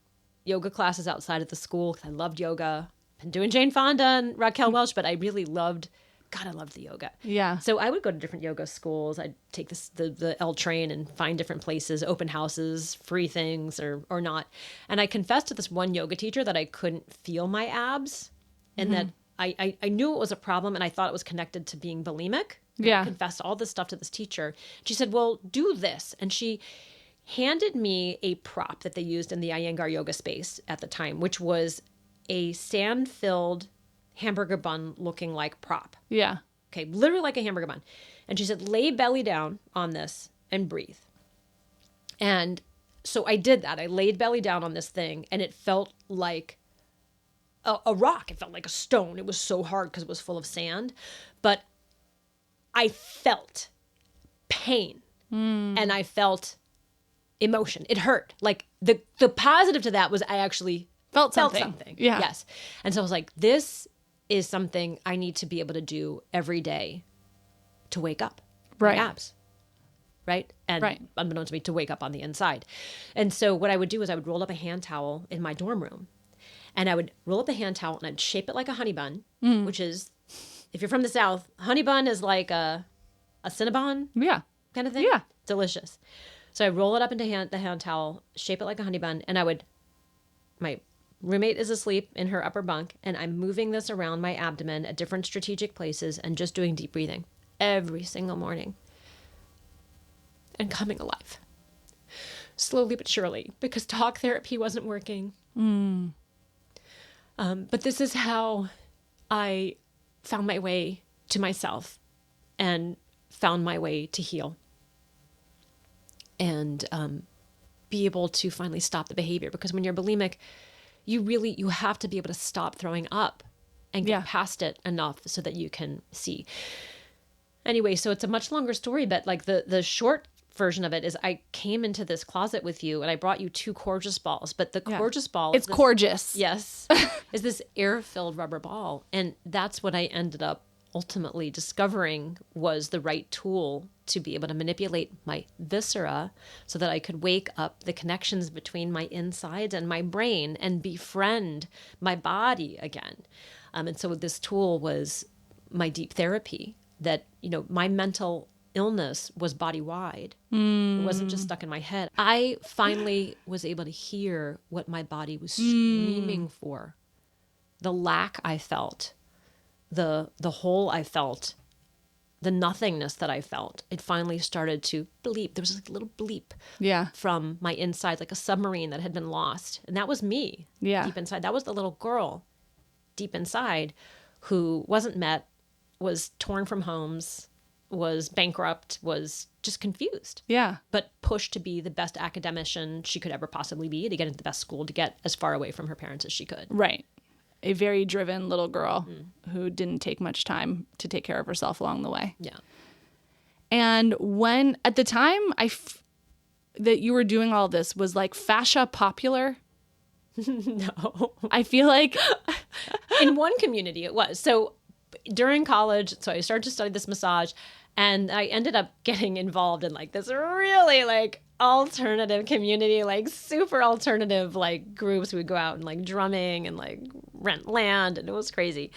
yoga classes outside of the school because I loved yoga. Been doing Jane Fonda and Raquel Welch, but I really loved the yoga. Yeah. So I would go to different yoga schools. I'd take the L train and find different places, open houses, free things or not. And I confessed to this one yoga teacher that I couldn't feel my abs, and that I knew it was a problem, and I thought it was connected to being bulimic. Yeah. I confessed all this stuff to this teacher. She said, well, do this. And she handed me a prop that they used in the Iyengar yoga space at the time, which was a sand-filled hamburger bun looking like prop. Yeah. Okay, literally like a hamburger bun. And she said, lay belly down on this and breathe. And so I did that. I laid belly down on this thing, and it felt like a rock. It felt like a stone. It was so hard because it was full of sand. But I felt pain, and I felt emotion. It hurt. Like the positive to that was I actually Felt something. Yeah. Yes. And so I was like, this is something I need to be able to do every day to wake up. Right. My abs. Right? And Right. unbeknownst to me, to wake up on the inside. And so what I would do is I would roll up a hand towel in my dorm room. And I would roll up the hand towel and I'd shape it like a honey bun, which is, if you're from the South, honey bun is like a Cinnabon Yeah. kind of thing. Yeah. Delicious. So I roll it up into the hand towel, shape it like a honey bun, and my roommate is asleep in her upper bunk, and I'm moving this around my abdomen at different strategic places and just doing deep breathing every single morning and coming alive. Slowly but surely, because talk therapy wasn't working. But this is how I found my way to myself and found my way to heal and be able to finally stop the behavior. Because when you're bulimic, you have to be able to stop throwing up and get past it enough so that you can see. Anyway, so it's a much longer story, but like the short version of it is I came into this closet with you and I brought you 2 Courgeous balls, but the Courgeous ball... It's Courgeous. Yes. is this air-filled rubber ball. And that's what I ended up ultimately discovering was the right tool to be able to manipulate my viscera so that I could wake up the connections between my insides and my brain and befriend my body again. And so this tool was my deep therapy that, my mental illness was body-wide. It wasn't just stuck in my head. I finally was able to hear what my body was screaming for. The lack I felt, the hole I felt, the nothingness that I felt. It finally started to bleep. There was like a little bleep from my inside, like a submarine that had been lost. And that was me deep inside. That was the little girl deep inside who wasn't met, was torn from homes, was bankrupt, was just confused. Yeah. But pushed to be the best academician she could ever possibly be, to get into the best school, to get as far away from her parents as she could. Right. A very driven little girl who didn't take much time to take care of herself along the way. Yeah. And when, at the time that you were doing all this, was like fascia popular? No. I feel like... In one community it was. So during college, so I started to study this massage, and I ended up getting involved in like this really like alternative community, like super alternative like groups. We'd go out and like drumming and like rent land, and it was crazy.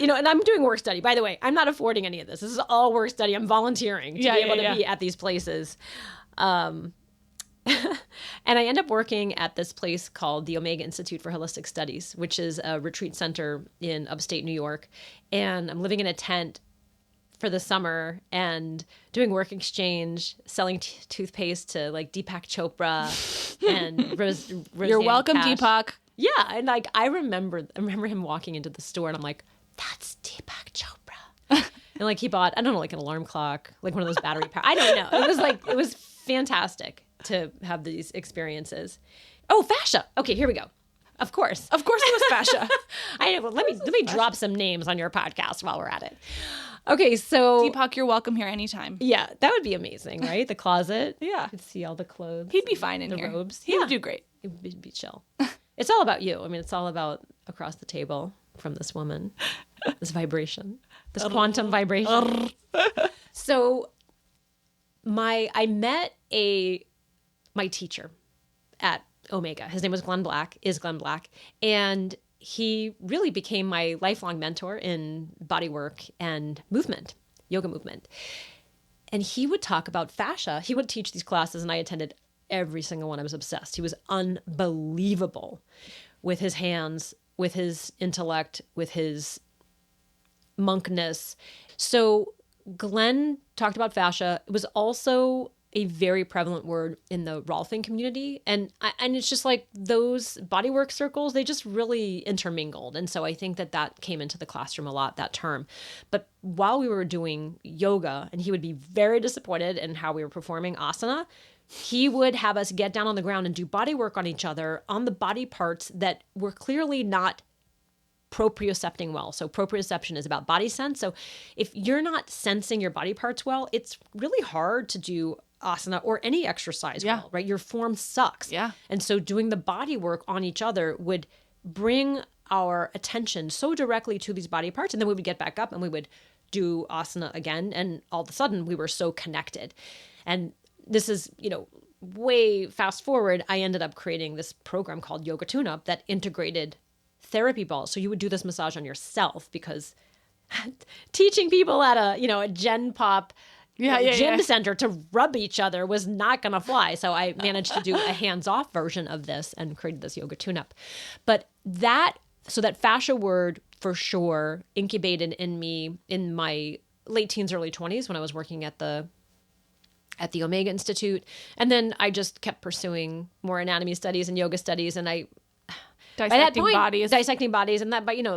and I'm doing work study. By the way, I'm not affording any of this. This is all work study. I'm volunteering to be able to be at these places. And I end up working at this place called the Omega Institute for Holistic Studies, which is a retreat center in upstate New York. And I'm living in a tent for the summer and doing work exchange, selling toothpaste to like Deepak Chopra and You're welcome, Cash. Deepak. Yeah, and like I remember him walking into the store, and I'm like, "That's Deepak Chopra." And like he bought, I don't know, like an alarm clock, like one of those battery power. I don't know. It was fantastic to have these experiences. Oh, fascia. Okay, here we go. Of course it was fascia. I know. Well, let me drop some names on your podcast while we're at it. Okay, so Deepak, you're welcome here anytime. Yeah, that would be amazing, right? The closet. Yeah, you could see all the clothes. He'd be fine in the here. Robes. He would do great. It would be chill. It's all about you. I mean, it's all about across the table from this woman, this vibration, this quantum vibration. So, I met my teacher at Omega. His name was Glenn Black, and he really became my lifelong mentor in body work and movement, yoga movement. And he would talk about fascia. He would teach these classes, and I attended every single one. I was obsessed. He was unbelievable with his hands, with his intellect, with his monkness. So Glenn talked about fascia. It was also a very prevalent word in the Rolfing community. And it's just like those bodywork circles, they just really intermingled. And so I think that came into the classroom a lot, that term. But while we were doing yoga, and he would be very disappointed in how we were performing asana, he would have us get down on the ground and do body work on each other on the body parts that were clearly not propriocepting well. So proprioception is about body sense. So if you're not sensing your body parts well, it's really hard to do asana or any exercise well, right? Your form sucks. Yeah. And so doing the body work on each other would bring our attention so directly to these body parts. And then we would get back up and we would do asana again. And all of a sudden we were so connected. And this is, way fast forward, I ended up creating this program called Yoga Tune-Up that integrated therapy balls. So you would do this massage on yourself, because teaching people at a Gen Pop gym center to rub each other was not going to fly. So I managed to do a hands-off version of this and created this Yoga Tune-Up. But that fascia word for sure incubated in me in my late teens, early 20s when I was working at the Omega Institute. And then I just kept pursuing more anatomy studies and yoga studies. And Dissecting bodies. And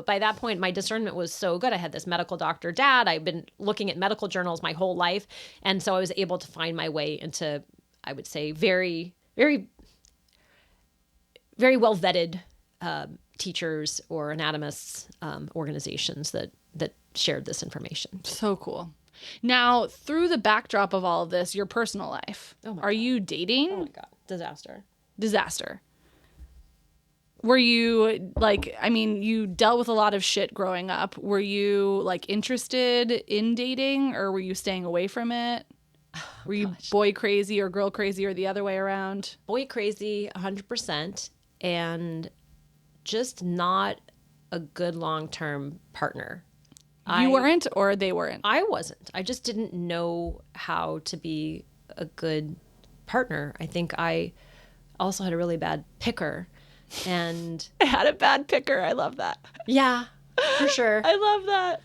by that point, my discernment was so good. I had this medical doctor dad. I've been looking at medical journals my whole life. And so I was able to find my way into, I would say, very, very, very well vetted teachers or anatomists, organizations that shared this information. So cool. Now, through the backdrop of all of this, your personal life, are you dating? Oh my God. Disaster. Were you you dealt with a lot of shit growing up. Were you interested in dating, or were you staying away from it? Were you boy crazy or girl crazy, or the other way around? Boy crazy, 100%, and just not a good long-term partner. You weren't, or they weren't? I wasn't. I just didn't know how to be a good partner. I think I also had a really bad picker. And I had a bad picker. I love that. Yeah, for sure. I love that.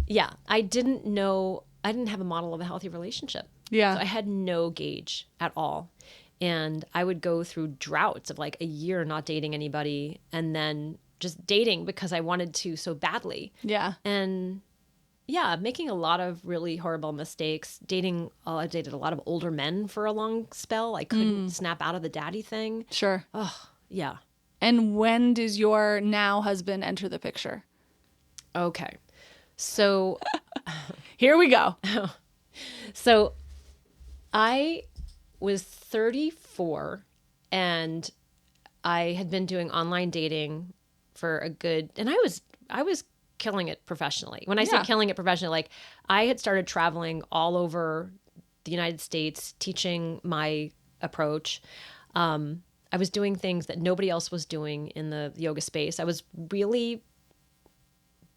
Yeah. I didn't have a model of a healthy relationship. Yeah. So I had no gauge at all. And I would go through droughts of like a year not dating anybody, and then just dating because I wanted to so badly. Yeah. And yeah, making a lot of really horrible mistakes. I dated a lot of older men for a long spell. I couldn't snap out of the daddy thing. Sure. Oh, yeah. And when does your now husband enter the picture? Okay. So here we go. So I was 34 and I had been doing online dating for and I was killing it professionally. When I say killing it professionally, I had started traveling all over the United States, teaching my approach. I was doing things that nobody else was doing in the yoga space. I was really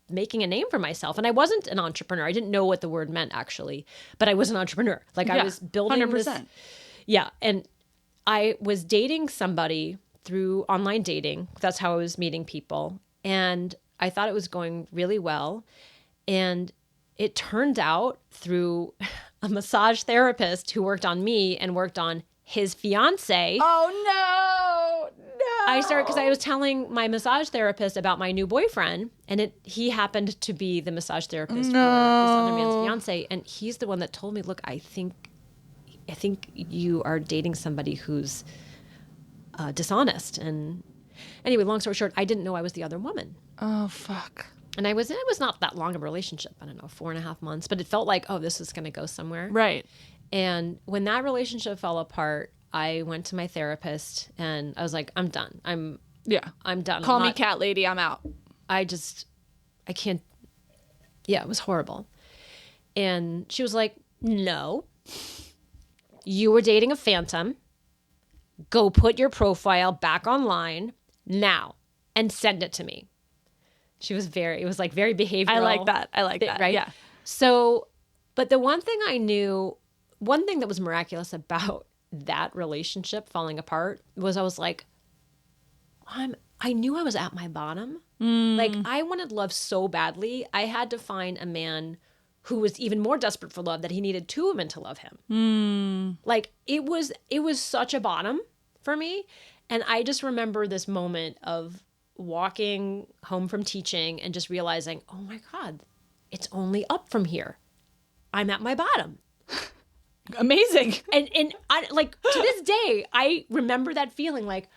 making a name for myself. And I wasn't an entrepreneur. I didn't know what the word meant actually, but I was an entrepreneur. Like I was building 100%. this. Yeah. And I was dating somebody through online dating. That's how I was meeting people. And I thought it was going really well. And it turned out through a massage therapist who worked on me and worked on his fiance. Oh, no. I started because I was telling my massage therapist about my new boyfriend, and he happened to be the massage therapist for this other man's fiance. And he's the one that told me, look, I think you are dating somebody who's dishonest. And anyway, long story short, I didn't know I was the other woman. Oh, fuck. And it was not that long of a relationship. I don't know, 4.5 months, but it felt like, oh, this is going to go somewhere. Right. And when that relationship fell apart, I went to my therapist and I was like, I'm done. I'm done. Call me cat lady. I'm out. I can't. Yeah, it was horrible. And she was like, no, you were dating a phantom. Go put your profile back online now and send it to me. It was very behavioral. I like that. Right? Yeah. So, but the one thing that was miraculous about that relationship falling apart was I was like, I knew I was at my bottom. Like I wanted love so badly. I had to find a man who was even more desperate for love, that he needed 2 women to love him. Like it was such a bottom for me. And I just remember this moment of walking home from teaching and just realizing, oh my God, it's only up from here. I'm at my bottom. Amazing. And I, like to this day, I remember that feeling like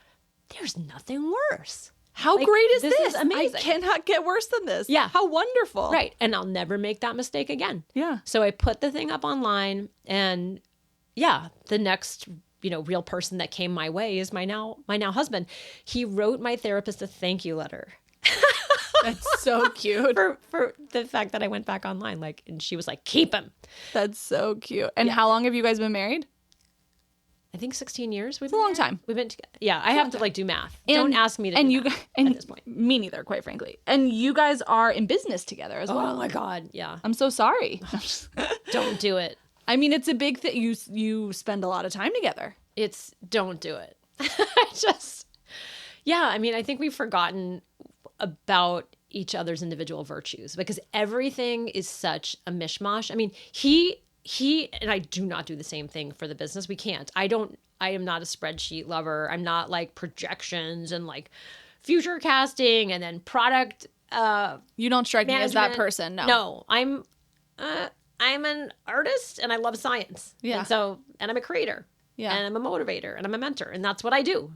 there's nothing worse. How Like, great is this this? is amazing. I cannot get worse than this. Yeah. How wonderful. Right. And I'll never make that mistake again. Yeah. So I put the thing up online, and the next, real person that came my way is my now husband. He wrote my therapist a thank you letter. That's so cute. for the fact that I went back online, and she was like, keep him. That's so cute. And how long have you guys been married? I think 16 years. It's a long time. We've been together. Yeah, I have to do math. And, Don't ask me to do math at this point. Me neither, quite frankly. And you guys are in business together as well. Oh my God, yeah. I'm so sorry. Don't do it. I mean, it's a big thing. You spend a lot of time together. Don't do it. I think we've forgotten about each other's individual virtues because everything is such a mishmash. I mean, he and I do not do the same thing for the business. We can't. I am not a spreadsheet lover. I'm not like projections and like future casting and then product you don't strike management. me as that person. No. I'm an artist and I love science. Yeah. And I'm a creator. Yeah. And I'm a motivator and I'm a mentor, and that's what I do.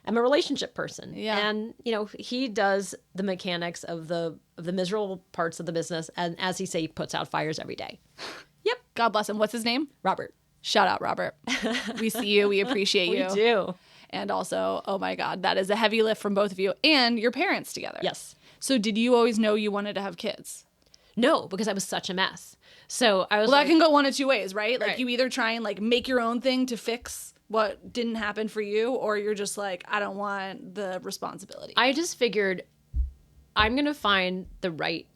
I'm a relationship person. Yeah. And he does the mechanics of the miserable parts of the business, and as he puts out fires every day. Yep. God bless him. What's his name? Robert. Shout out, Robert. We see you. We appreciate you. We do. And also, oh my God, that is a heavy lift from both of you and your parents together. Yes. So did you always know you wanted to have kids? No, because I was such a mess. So I was that can go one of 2 ways, right? Like Right. you either try and like make your own thing to fix what didn't happen for you, or you're just like, I don't want the responsibility. I just figured I'm going to find the right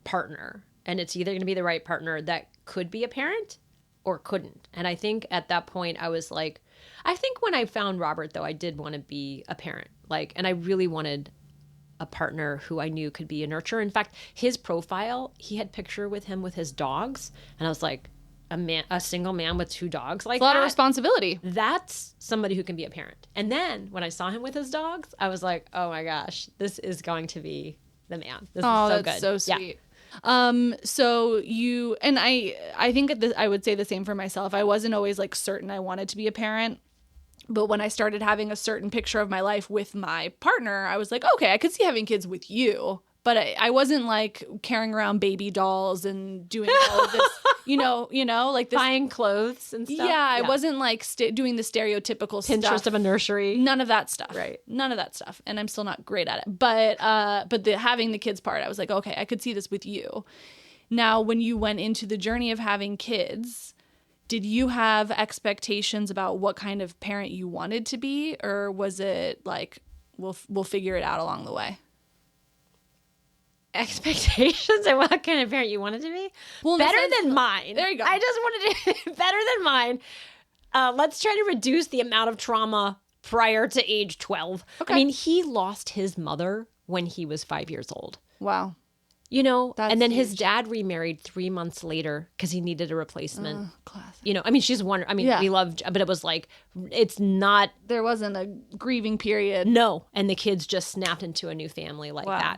partner, and it's either going to be the right partner that could be a parent or couldn't. And I think at that point I was like, I think when I found Robert though, I did want to be a parent, and I really wanted a partner who I knew could be a nurturer. In fact, his profile, he had picture with him with his dogs, and I was like, a single man with 2 dogs, like a lot of responsibility. That's somebody who can be a parent. And then when I saw him with his dogs, I was like, oh my gosh, this is going to be the man. This is so that's good. so sweet. Yeah. So you, and I think I would say the same for myself. I wasn't always like certain I wanted to be a parent. But when I started having a certain picture of my life with my partner, I was like, okay, I could see having kids with you. But I wasn't like carrying around baby dolls and doing all of this, like this. Buying clothes and stuff. Yeah, I wasn't like doing the stereotypical Pinterest stuff. of a nursery. None of that stuff. Right. None of that stuff. And I'm still not great at it. But having the kids part, I was like, okay, I could see this with you. Now, when you went into the journey of having kids, did you have expectations about what kind of parent you wanted to be? Or was it like, we'll figure it out along the way? expectations and what kind of parent you wanted to be. Well, in a better sense- than mine. There you go. I just wanted to better than mine. Let's try to reduce the amount of trauma prior to age 12. Okay. I mean, he lost his mother when he was 5 years old. Wow. You know, That's and then his huge. dad remarried 3 months later because he needed a replacement. Classic. You know, I mean, she's wonderful. I mean, Yeah. we loved, but it was like, it's not, There wasn't a grieving period. no. And the kids just snapped into a new family like Wow.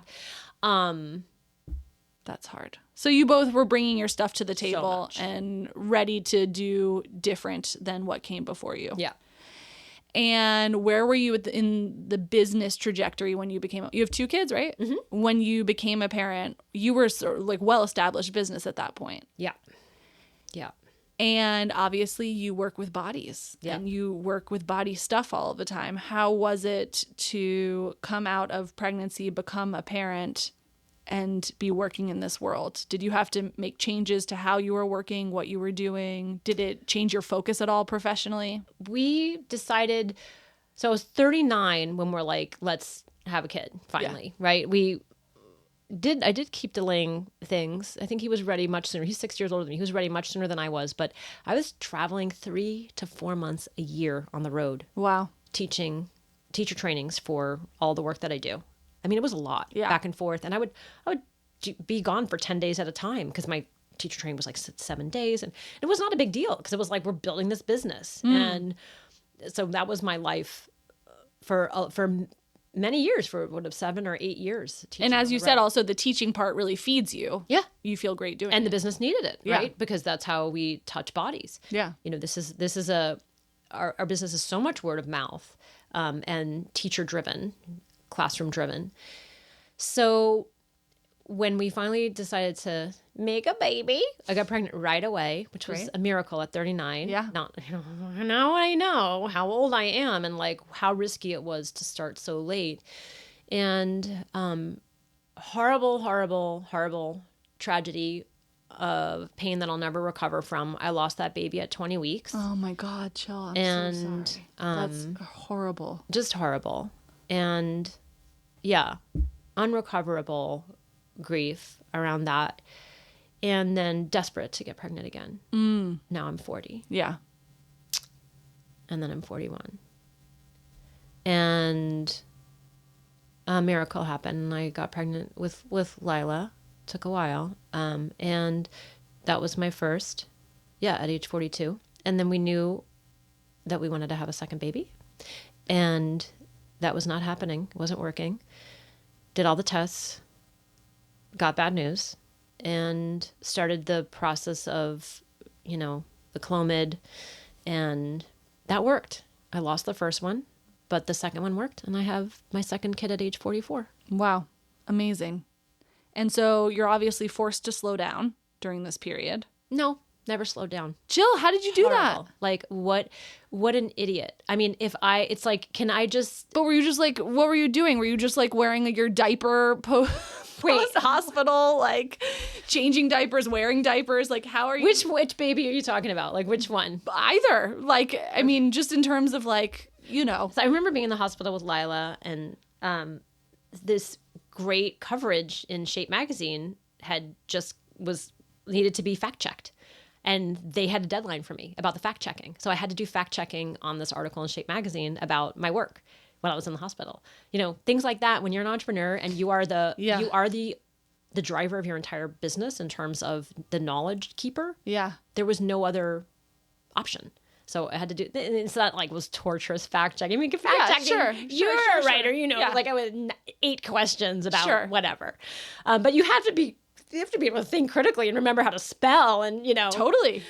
that. That's hard. So you both were bringing your stuff to the table much. and ready to do different than what came before you. Yeah. And where were you in the business trajectory when you became? You have 2 kids, right? Mm-hmm. When you became a parent, you were sort of like well-established business at that point. Yeah. Yeah. And obviously you work with bodies Yeah. and you work with body stuff all of the time. How was it to come out of pregnancy, become a parent, and be working in this world? Did you have to make changes to how you were working, what you were doing? Did it change your focus at all professionally? We decided, so I was 39 when we're like, let's have a kid finally, right? I did keep delaying things. I think he was ready much sooner. He's 6 years older than me. He was ready much sooner than I was, but I was traveling 3 to 4 months a year on the road, Wow. teaching teacher trainings for all the work that I do. I mean, it was a lot, Yeah. back and forth. And I would be gone for 10 days at a time because my teacher training was like 7 days. And it was not a big deal because it was like, we're building this business. And so that was my life for many years, for 7 or 8 years. teaching And on as the you said, road. also the teaching part really feeds you. Yeah. You feel great doing And it. the business needed it, Yeah. right? Because that's how we touch bodies. Yeah. You know, this is our business is so much word of mouth, and teacher driven, classroom driven. So when we finally decided to make a baby, I got pregnant right away, which was Great. a miracle at 39. Yeah. Now I know how old I am and like how risky it was to start so late. And horrible tragedy of pain that I'll never recover from. I lost that baby at 20 weeks. Oh my God, Jill, I'm And, so sorry. That's horrible. Just horrible. And yeah, unrecoverable grief around that. And then desperate to get pregnant again. Now I'm 40. Yeah. And then I'm 41. And a miracle happened. And I got pregnant with Lila. Took a while. And that was my first, at age 42. And then we knew that we wanted to have a second baby. And that was not happening. It wasn't working. Did all the tests. Got bad news. And started the process of, the Clomid. And that worked. I lost the first one, but the second one worked. And I have my second kid at age 44. Wow. Amazing. And so you're obviously forced to slow down during this period. No, never slowed down. Jill, how did you do Horrible. that? Like, what an idiot. I mean, it's like, can I just... But were you just like, what were you doing? Were you just like wearing your diaper post-hospital, like changing diapers, wearing diapers? Like, how are you? Which baby are you talking about? Like, which one? Either. Like, I mean, just in terms of like, So I remember being in the hospital with Lila, and this great coverage in Shape Magazine needed to be fact checked. And they had a deadline for me about the fact checking. So I had to do fact checking on this article in Shape Magazine about my work when I was in the hospital. Things like that. When you're an entrepreneur and you are the driver of your entire business in terms of the knowledge keeper. yeah. There was no other option. So I had to do, and so that like was torturous fact checking. I mean, fact checking. Sure, You're a writer, like I would 8 questions about whatever. But you have to be able to think critically and remember how to spell, and Totally.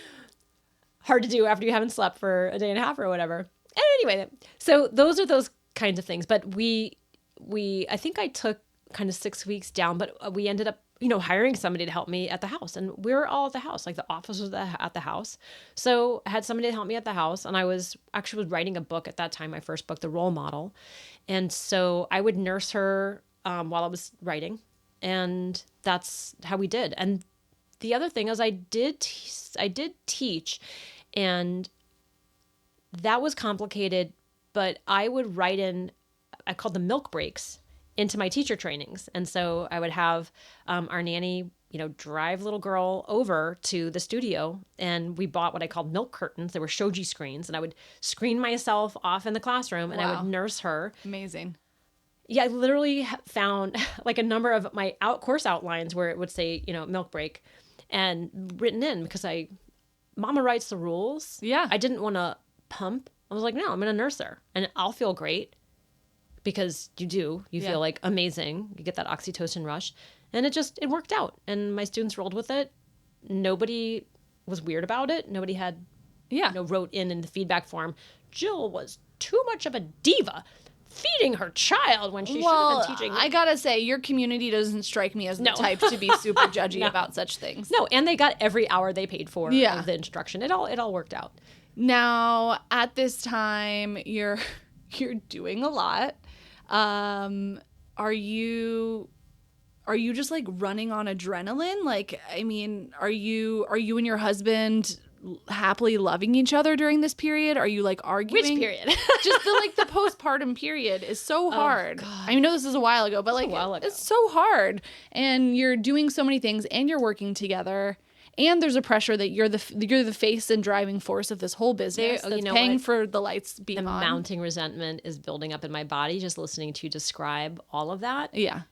hard to do after you haven't slept for a day and a half or whatever. And anyway, so those are those kinds of things. But I think I took kind of 6 weeks down, but we ended up, hiring somebody to help me at the house. And we were all at the house, like the office was at the house. So I had somebody to help me at the house. And I was writing a book at that time, my first book, The Role Model. And so I would nurse her while I was writing. And that's how we did. And the other thing is I did teach, and that was complicated, but I would write in, I called them milk breaks. into my teacher trainings. And so I would have our nanny, drive little girl over to the studio, and we bought what I called milk curtains. They were shoji screens, and I would screen myself off in the classroom and I Wow. would nurse her. Amazing. Yeah, I literally found like a number of my course outlines where it would say, milk break and written in because mama writes the rules. Yeah. I didn't want to pump. I was like, no, I'm going to nurse her and I'll feel great because you feel like amazing. You get that oxytocin rush and it worked out. And my students rolled with it. Nobody was weird about it. Nobody had, wrote in the feedback form, Jill was too much of a diva feeding her child when she should have been teaching. I gotta say, your community doesn't strike me as the type to be super judgy about such things. No, and they got every hour they paid for of the instruction. It all worked out. Now, at this time, you're doing a lot. Are you just like running on adrenaline? Like, I mean, are you and your husband happily loving each other during this period? Are you like arguing? Which period? Just the postpartum period is so hard. God. I know this is a while ago, but it's so hard. And you're doing so many things and you're working together. And there's a pressure that you're the face and driving force of this whole business that's paying for the lights being on. The mounting resentment is building up in my body just listening to you describe all of that. Yeah.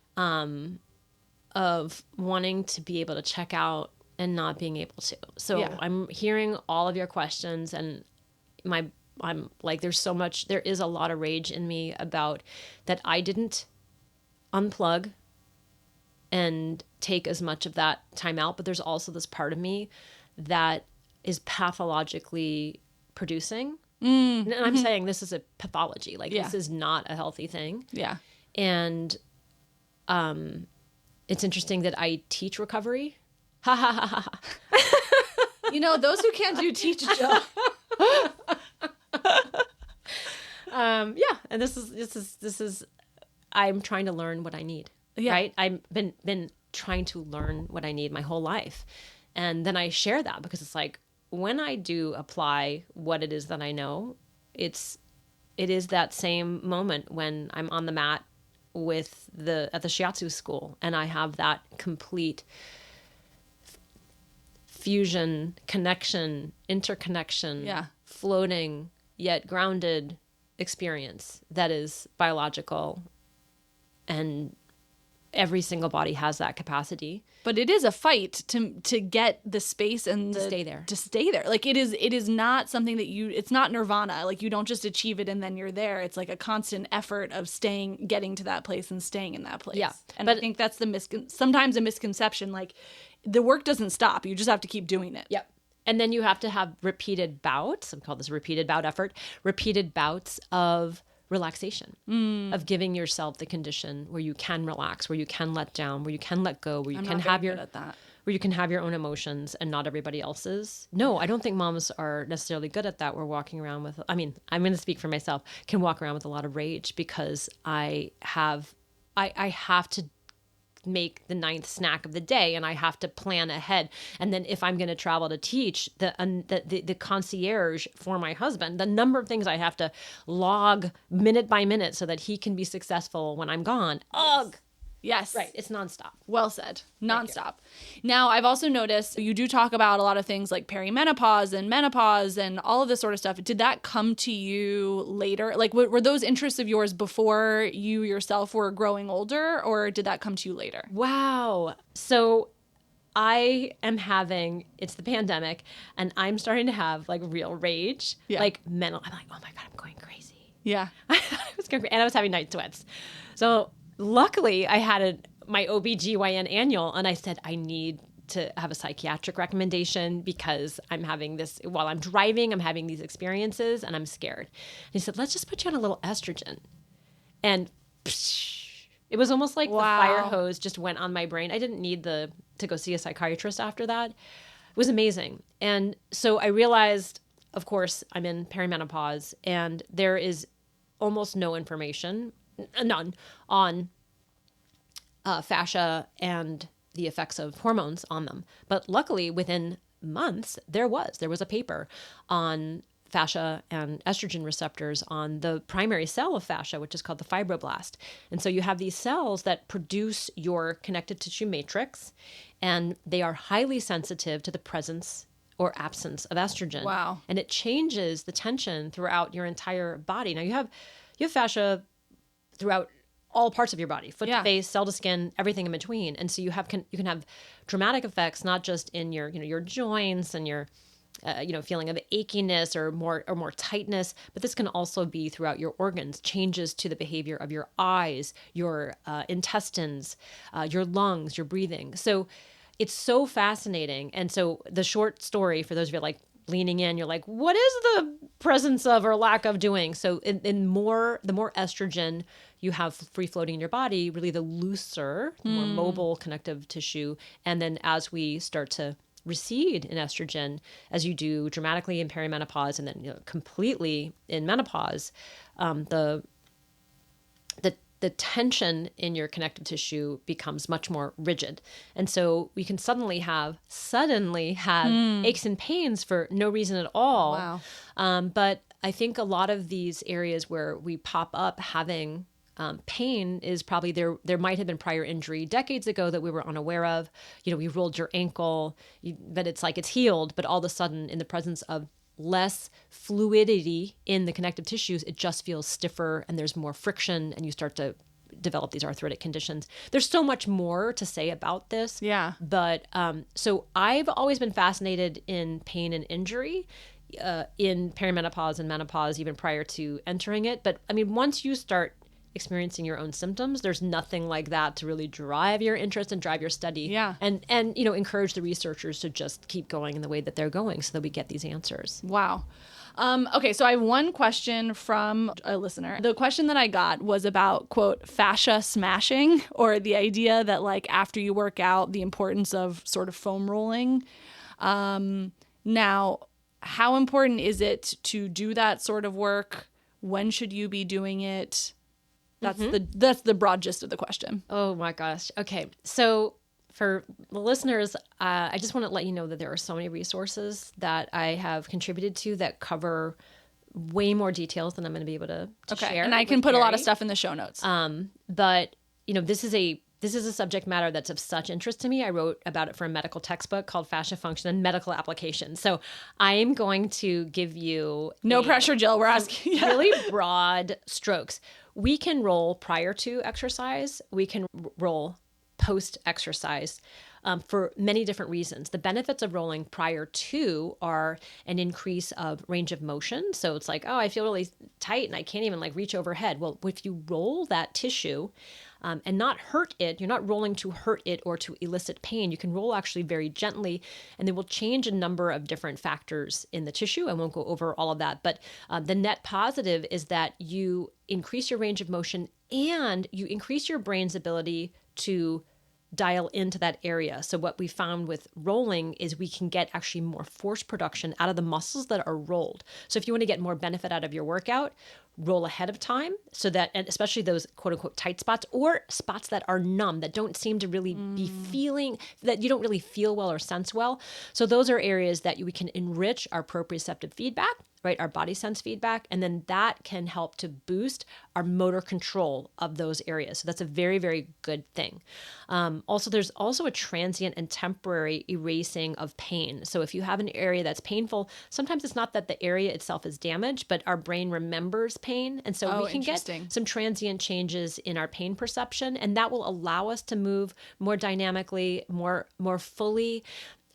Of wanting to be able to check out and not being able to. So I'm hearing all of your questions and I'm like, there is a lot of rage in me about that I didn't unplug and take as much of that time out. But there's also this part of me that is pathologically producing. And I'm saying this is a pathology. Like this is not a healthy thing. Yeah. And it's interesting that I teach recovery. Ha ha ha ha. Those who can't do teach Jill. And this is I'm trying to learn what I need. Yeah. Right? I've been trying to learn what I need my whole life. And then I share that because it's like when I do apply what it is that I know, it is that same moment when I'm on the mat at the shiatsu school and I have that complete fusion, connection, interconnection, floating yet grounded experience that is biological, and every single body has that capacity. But it is a fight to get the space and to stay there. To stay there. Like it is not something that it's not nirvana. Like you don't just achieve it and then you're there. It's like a constant effort of getting to that place and staying in that place. Yeah. And I think that's sometimes a misconception. Like the work doesn't stop. You just have to keep doing it. Yep. And then you have to have repeated bouts. I'm called this repeated bout effort. Repeated bouts of relaxation, of giving yourself the condition where you can relax, where you can let down, where you can let go, where you can have where you can have your own emotions and not everybody else's. No, I don't think moms are necessarily good at that. We're walking around with, I'm going to speak for myself, can walk around with a lot of rage because I have to make the 9th snack of the day and I have to plan ahead. And then if I'm going to travel to teach, the concierge for my husband, the number of things I have to log minute by minute so that he can be successful when I'm gone. Ugh. Yes. Right. It's nonstop. Well said. Nonstop. Now, I've also noticed you do talk about a lot of things like perimenopause and menopause and all of this sort of stuff. Did that come to you later? Like, were those interests of yours before you yourself were growing older, or did that come to you later? Wow. So I am it's the pandemic, and I'm starting to have like real rage, like mental. I'm like, oh my God, I'm going crazy. Yeah. I thought I was going crazy. And I was having night sweats. So luckily, I had my OBGYN annual, and I said, I need to have a psychiatric recommendation because I'm having this, while I'm driving, I'm having these experiences, and I'm scared. And he said, let's just put you on a little estrogen. And it was almost like the fire hose just went on my brain. I didn't need to go see a psychiatrist after that. It was amazing. And so I realized, of course, I'm in perimenopause, and there is almost no information, none, on fascia and the effects of hormones on them. But luckily, within months, there was a paper on fascia and estrogen receptors on the primary cell of fascia, which is called the fibroblast. And so you have these cells that produce your connective tissue matrix, and they are highly sensitive to the presence or absence of estrogen. Wow. And it changes the tension throughout your entire body. Now you have fascia throughout all parts of your body, foot to face, cell to skin, everything in between. And so you can have dramatic effects, not just in your joints and your feeling of achiness or more tightness, but this can also be throughout your organs, changes to the behavior of your eyes, your intestines, your lungs, your breathing. So it's so fascinating. And so the short story for those of you like leaning in, you're like, what is the presence of or lack of doing? So the more estrogen you have free floating in your body, really the looser, the more mobile connective tissue. And then as we start to recede in estrogen, as you do dramatically in perimenopause and then completely in menopause, the tension in your connective tissue becomes much more rigid. And so we can suddenly have aches and pains for no reason at all. Wow. But I think a lot of these areas where we pop up having pain is probably there might have been prior injury decades ago that we were unaware of. We rolled your ankle, but it's like it's healed, but all of a sudden in the presence of less fluidity in the connective tissues, it just feels stiffer and there's more friction and you start to develop these arthritic conditions. There's so much more to say about this. Yeah. But so I've always been fascinated in pain and injury in perimenopause and menopause, even prior to entering it. But I mean, once you start experiencing your own symptoms, there's nothing like that to really drive your interest and drive your study. Yeah. And encourage the researchers to just keep going in the way that they're going so that we get these answers. Wow. Okay, so I have one question from a listener. The question that I got was about, quote, fascia smashing, or the idea that like after you work out, the importance of sort of foam rolling. Now, how important is it to do that sort of work? When should you be doing it? That's the broad gist of the question. Oh my gosh. Okay. So for the listeners, I just want to let you know that there are so many resources that I have contributed to that cover way more details than I'm going to be able to share. And I can put a lot of stuff in the show notes. But this is a subject matter that's of such interest to me. I wrote about it for a medical textbook called Fascia Function and Medical Applications. So I am going to give you no pressure, Jill. We're asking really broad strokes. We can roll prior to exercise. We can roll post-exercise for many different reasons. The benefits of rolling prior to are an increase of range of motion. So it's like, oh, I feel really tight and I can't even like reach overhead. Well, if you roll that tissue and not hurt it, you're not rolling to hurt it or to elicit pain. You can roll actually very gently, and they will change a number of different factors in the tissue. I won't go over all of that, but the net positive is that you increase your range of motion and you increase your brain's ability to dial into that area. So what we found with rolling is we can get actually more force production out of the muscles that are rolled. So if you want to get more benefit out of your workout, roll ahead of time so that, and especially those quote unquote tight spots or spots that are numb, that don't seem to really be feeling, that you don't really feel well or sense well. So those are areas that we can enrich our proprioceptive feedback, right? Our body sense feedback. And then that can help to boost our motor control of those areas. So that's a very, very good thing. Also, there's also a transient and temporary erasing of pain. So if you have an area that's painful, sometimes it's not that the area itself is damaged, but our brain remembers pain. And so we can get some transient changes in our pain perception, and that will allow us to move more dynamically, more fully,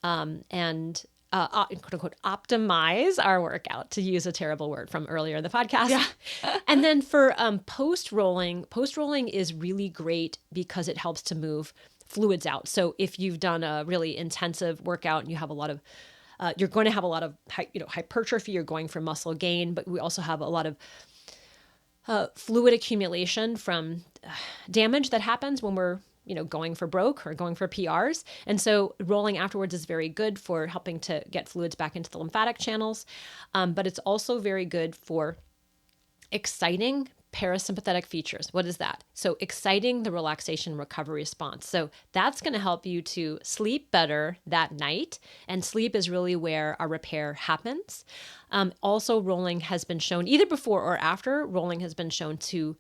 and quote unquote optimize our workout, to use a terrible word from earlier in the podcast. Yeah. And then for post rolling is really great because it helps to move fluids out. So if you've done a really intensive workout and you have a lot of you're going to have a lot of hypertrophy, you're going for muscle gain, but we also have a lot of fluid accumulation from damage that happens when we're going for broke or going for PRs. And so rolling afterwards is very good for helping to get fluids back into the lymphatic channels. But it's also very good for exciting parasympathetic features. What is that? So exciting the relaxation recovery response. So that's going to help you to sleep better that night. And sleep is really where our repair happens. Also, rolling has been shown, either before or after, rolling has been shown to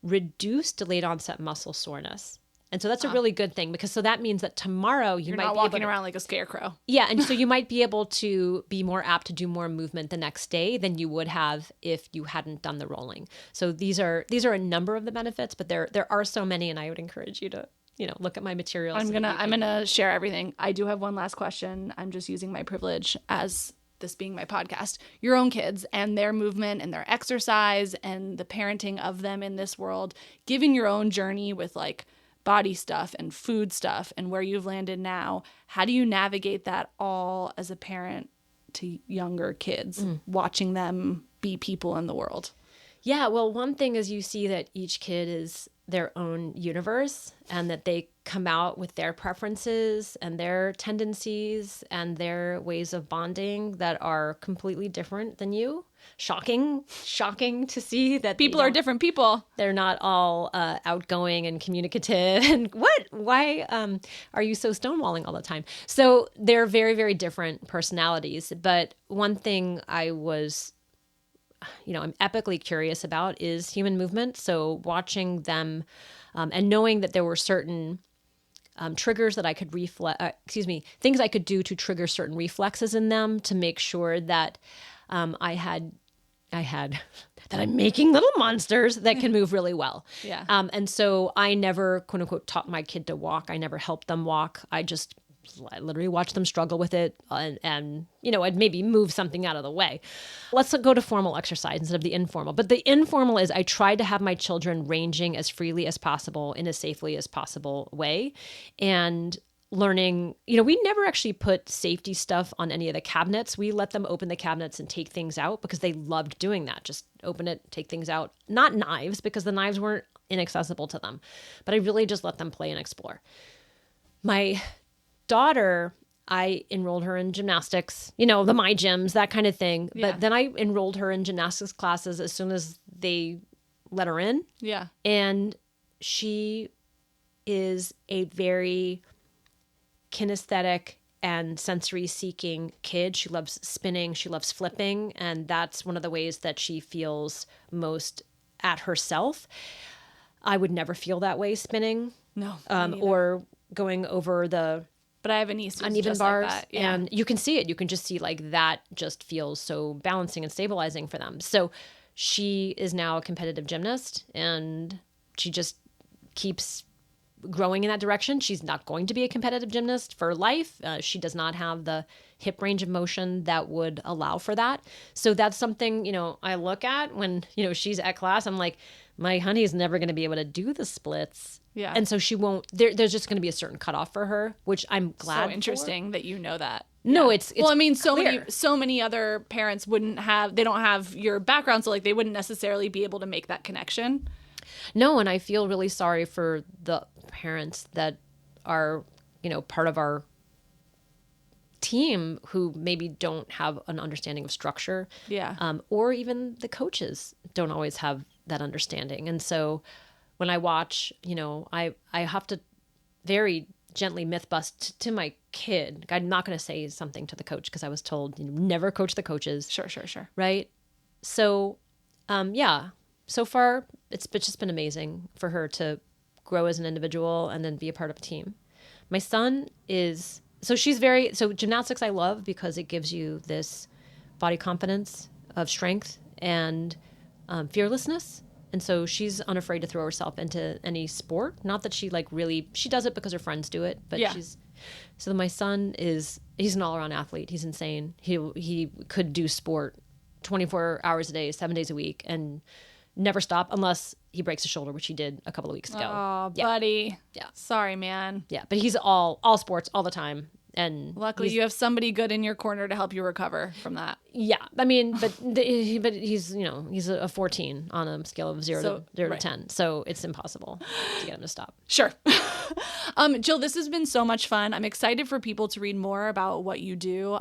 reduce delayed onset muscle soreness. And so that's a really good thing, because so that means that tomorrow you You're might not be able walking to, around like a scarecrow. yeah, and so you might be able to be more apt to do more movement the next day than you would have if you hadn't done the rolling. So these are a number of the benefits, but there are so many, and I would encourage you to, look at my materials. I'm gonna share everything. I do have one last question. I'm just using my privilege as this being my podcast. Your own kids and their movement and their exercise and the parenting of them in this world, given your own journey with like body stuff and food stuff and where you've landed now, how do you navigate that all as a parent to younger kids, watching them be people in the world? Yeah, well, one thing is you see that each kid is their own universe, and that they come out with their preferences and their tendencies and their ways of bonding that are completely different than you. Shocking to see that People are different people. They're not all outgoing and communicative. And why are you so stonewalling all the time? So they're very, very different personalities. But one thing I'm epically curious about is human movement. So watching them and knowing that there were certain triggers that I could things I could do to trigger certain reflexes in them to make sure that I had that I'm making little monsters that can move really well. Yeah. And so I never, quote unquote, taught my kid to walk. I never helped them walk. I literally watched them struggle with it and I'd maybe move something out of the way. Let's go to formal exercise instead of the informal. But the informal is I try to have my children ranging as freely as possible in as safely as possible way. And learning, we never actually put safety stuff on any of the cabinets. We let them open the cabinets and take things out because they loved doing that. Just open it, take things out. Not knives, because the knives weren't inaccessible to them. But I really just let them play and explore. My daughter, I enrolled her in gymnastics, the My Gyms, that kind of thing. Yeah. But then I enrolled her in gymnastics classes as soon as they let her in. Yeah. And she is a very kinesthetic and sensory seeking kid. She loves spinning. She loves flipping. And that's one of the ways that she feels most at herself. I would never feel that way spinning. No. Or going over the But I have a niece who's uneven just bars. like that. Yeah. And you can see it. You can just see like that just feels so balancing and stabilizing for them. So she is now a competitive gymnast, and she just keeps growing in that direction. She's not going to be a competitive gymnast for life. She does not have the hip range of motion that would allow for that. So that's something, I look at when, she's at class. I'm like, my honey's never going to be able to do the splits. Yeah. And so she won't, there's just going to be a certain cutoff for her, which I'm glad So interesting that you know that. No, Yeah. it's well, I mean, clear. so many other parents they don't have your background, so like they wouldn't necessarily be able to make that connection. No, and I feel really sorry for the parents that are, part of our team who maybe don't have an understanding of structure. Yeah. Or even the coaches don't always have that understanding. And so when I watch, I have to very gently myth bust to my kid. I'm not going to say something to the coach because I was told, never coach the coaches. Sure. Right. So, so far it's just been amazing for her to grow as an individual and then be a part of a team. My son so gymnastics I love because it gives you this body confidence of strength and fearlessness. And so she's unafraid to throw herself into any sport. Not that she she does it because her friends do it, but yeah. So my son he's an all-around athlete. He's insane. He could do sport 24 hours a day, 7 days a week, and never stop unless he breaks his shoulder, which he did a couple of weeks ago. Oh, yeah. buddy. Yeah. Sorry, man. Yeah, but he's all sports all the time. And luckily you have somebody good in your corner to help you recover from that. Yeah. I mean, but he's, he's a 14 on a scale of 0 to 10. So it's impossible to get him to stop. Sure. Jill, this has been so much fun. I'm excited for people to read more about what you do.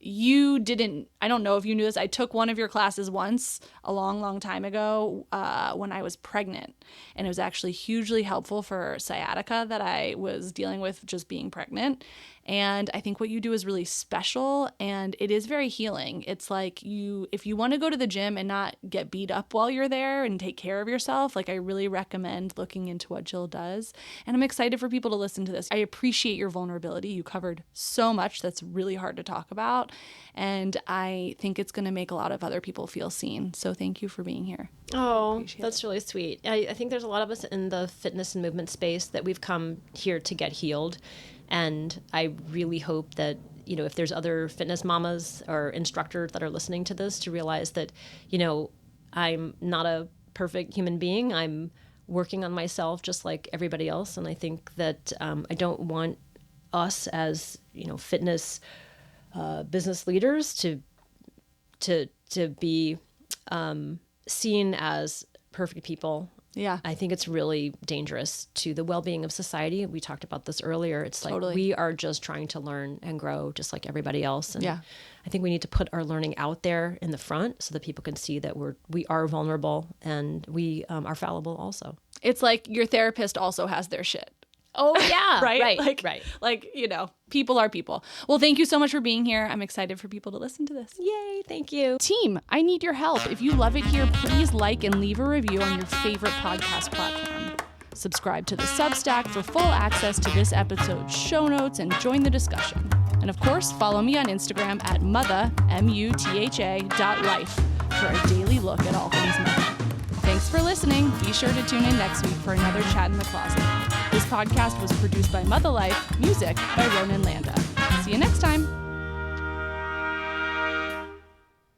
I don't know if you knew this. I took one of your classes once a long, long time ago when I was pregnant. And it was actually hugely helpful for sciatica that I was dealing with just being pregnant. And I think what you do is really special, and it is very healing. It's like if you want to go to the gym and not get beat up while you're there and take care of yourself, like I really recommend looking into what Jill does. And I'm excited for people to listen to this. I appreciate your vulnerability. You covered so much that's really hard to talk about. And I think it's going to make a lot of other people feel seen. So thank you for being here. Oh, that's really sweet. I think there's a lot of us in the fitness and movement space that we've come here to get healed. And I really hope that, if there's other fitness mamas or instructors that are listening to this, to realize that, I'm not a perfect human being. I'm working on myself just like everybody else. And I think that I don't want us as, fitness business leaders to be seen as perfect people. Yeah. I think it's really dangerous to the well-being of society. We talked about this earlier. It's like Totally. We are just trying to learn and grow just like everybody else. And Yeah. I think we need to put our learning out there in the front so that people can see that we are vulnerable and we are fallible also. It's like your therapist also has their shit. Oh, yeah. Right? Right. Like, people are people. Well, thank you so much for being here. I'm excited for people to listen to this. Yay. Thank you. Team, I need your help. If you love it here, please like and leave a review on your favorite podcast platform. Subscribe to the Substack for full access to this episode's show notes and join the discussion. And of course, follow me on Instagram at mutha, mutha.life for a daily look at all things mother. Thanks for listening. Be sure to tune in next week for another Chat in the Closet. This podcast was produced by Mother Life, music by Ronan Landa. See you next time.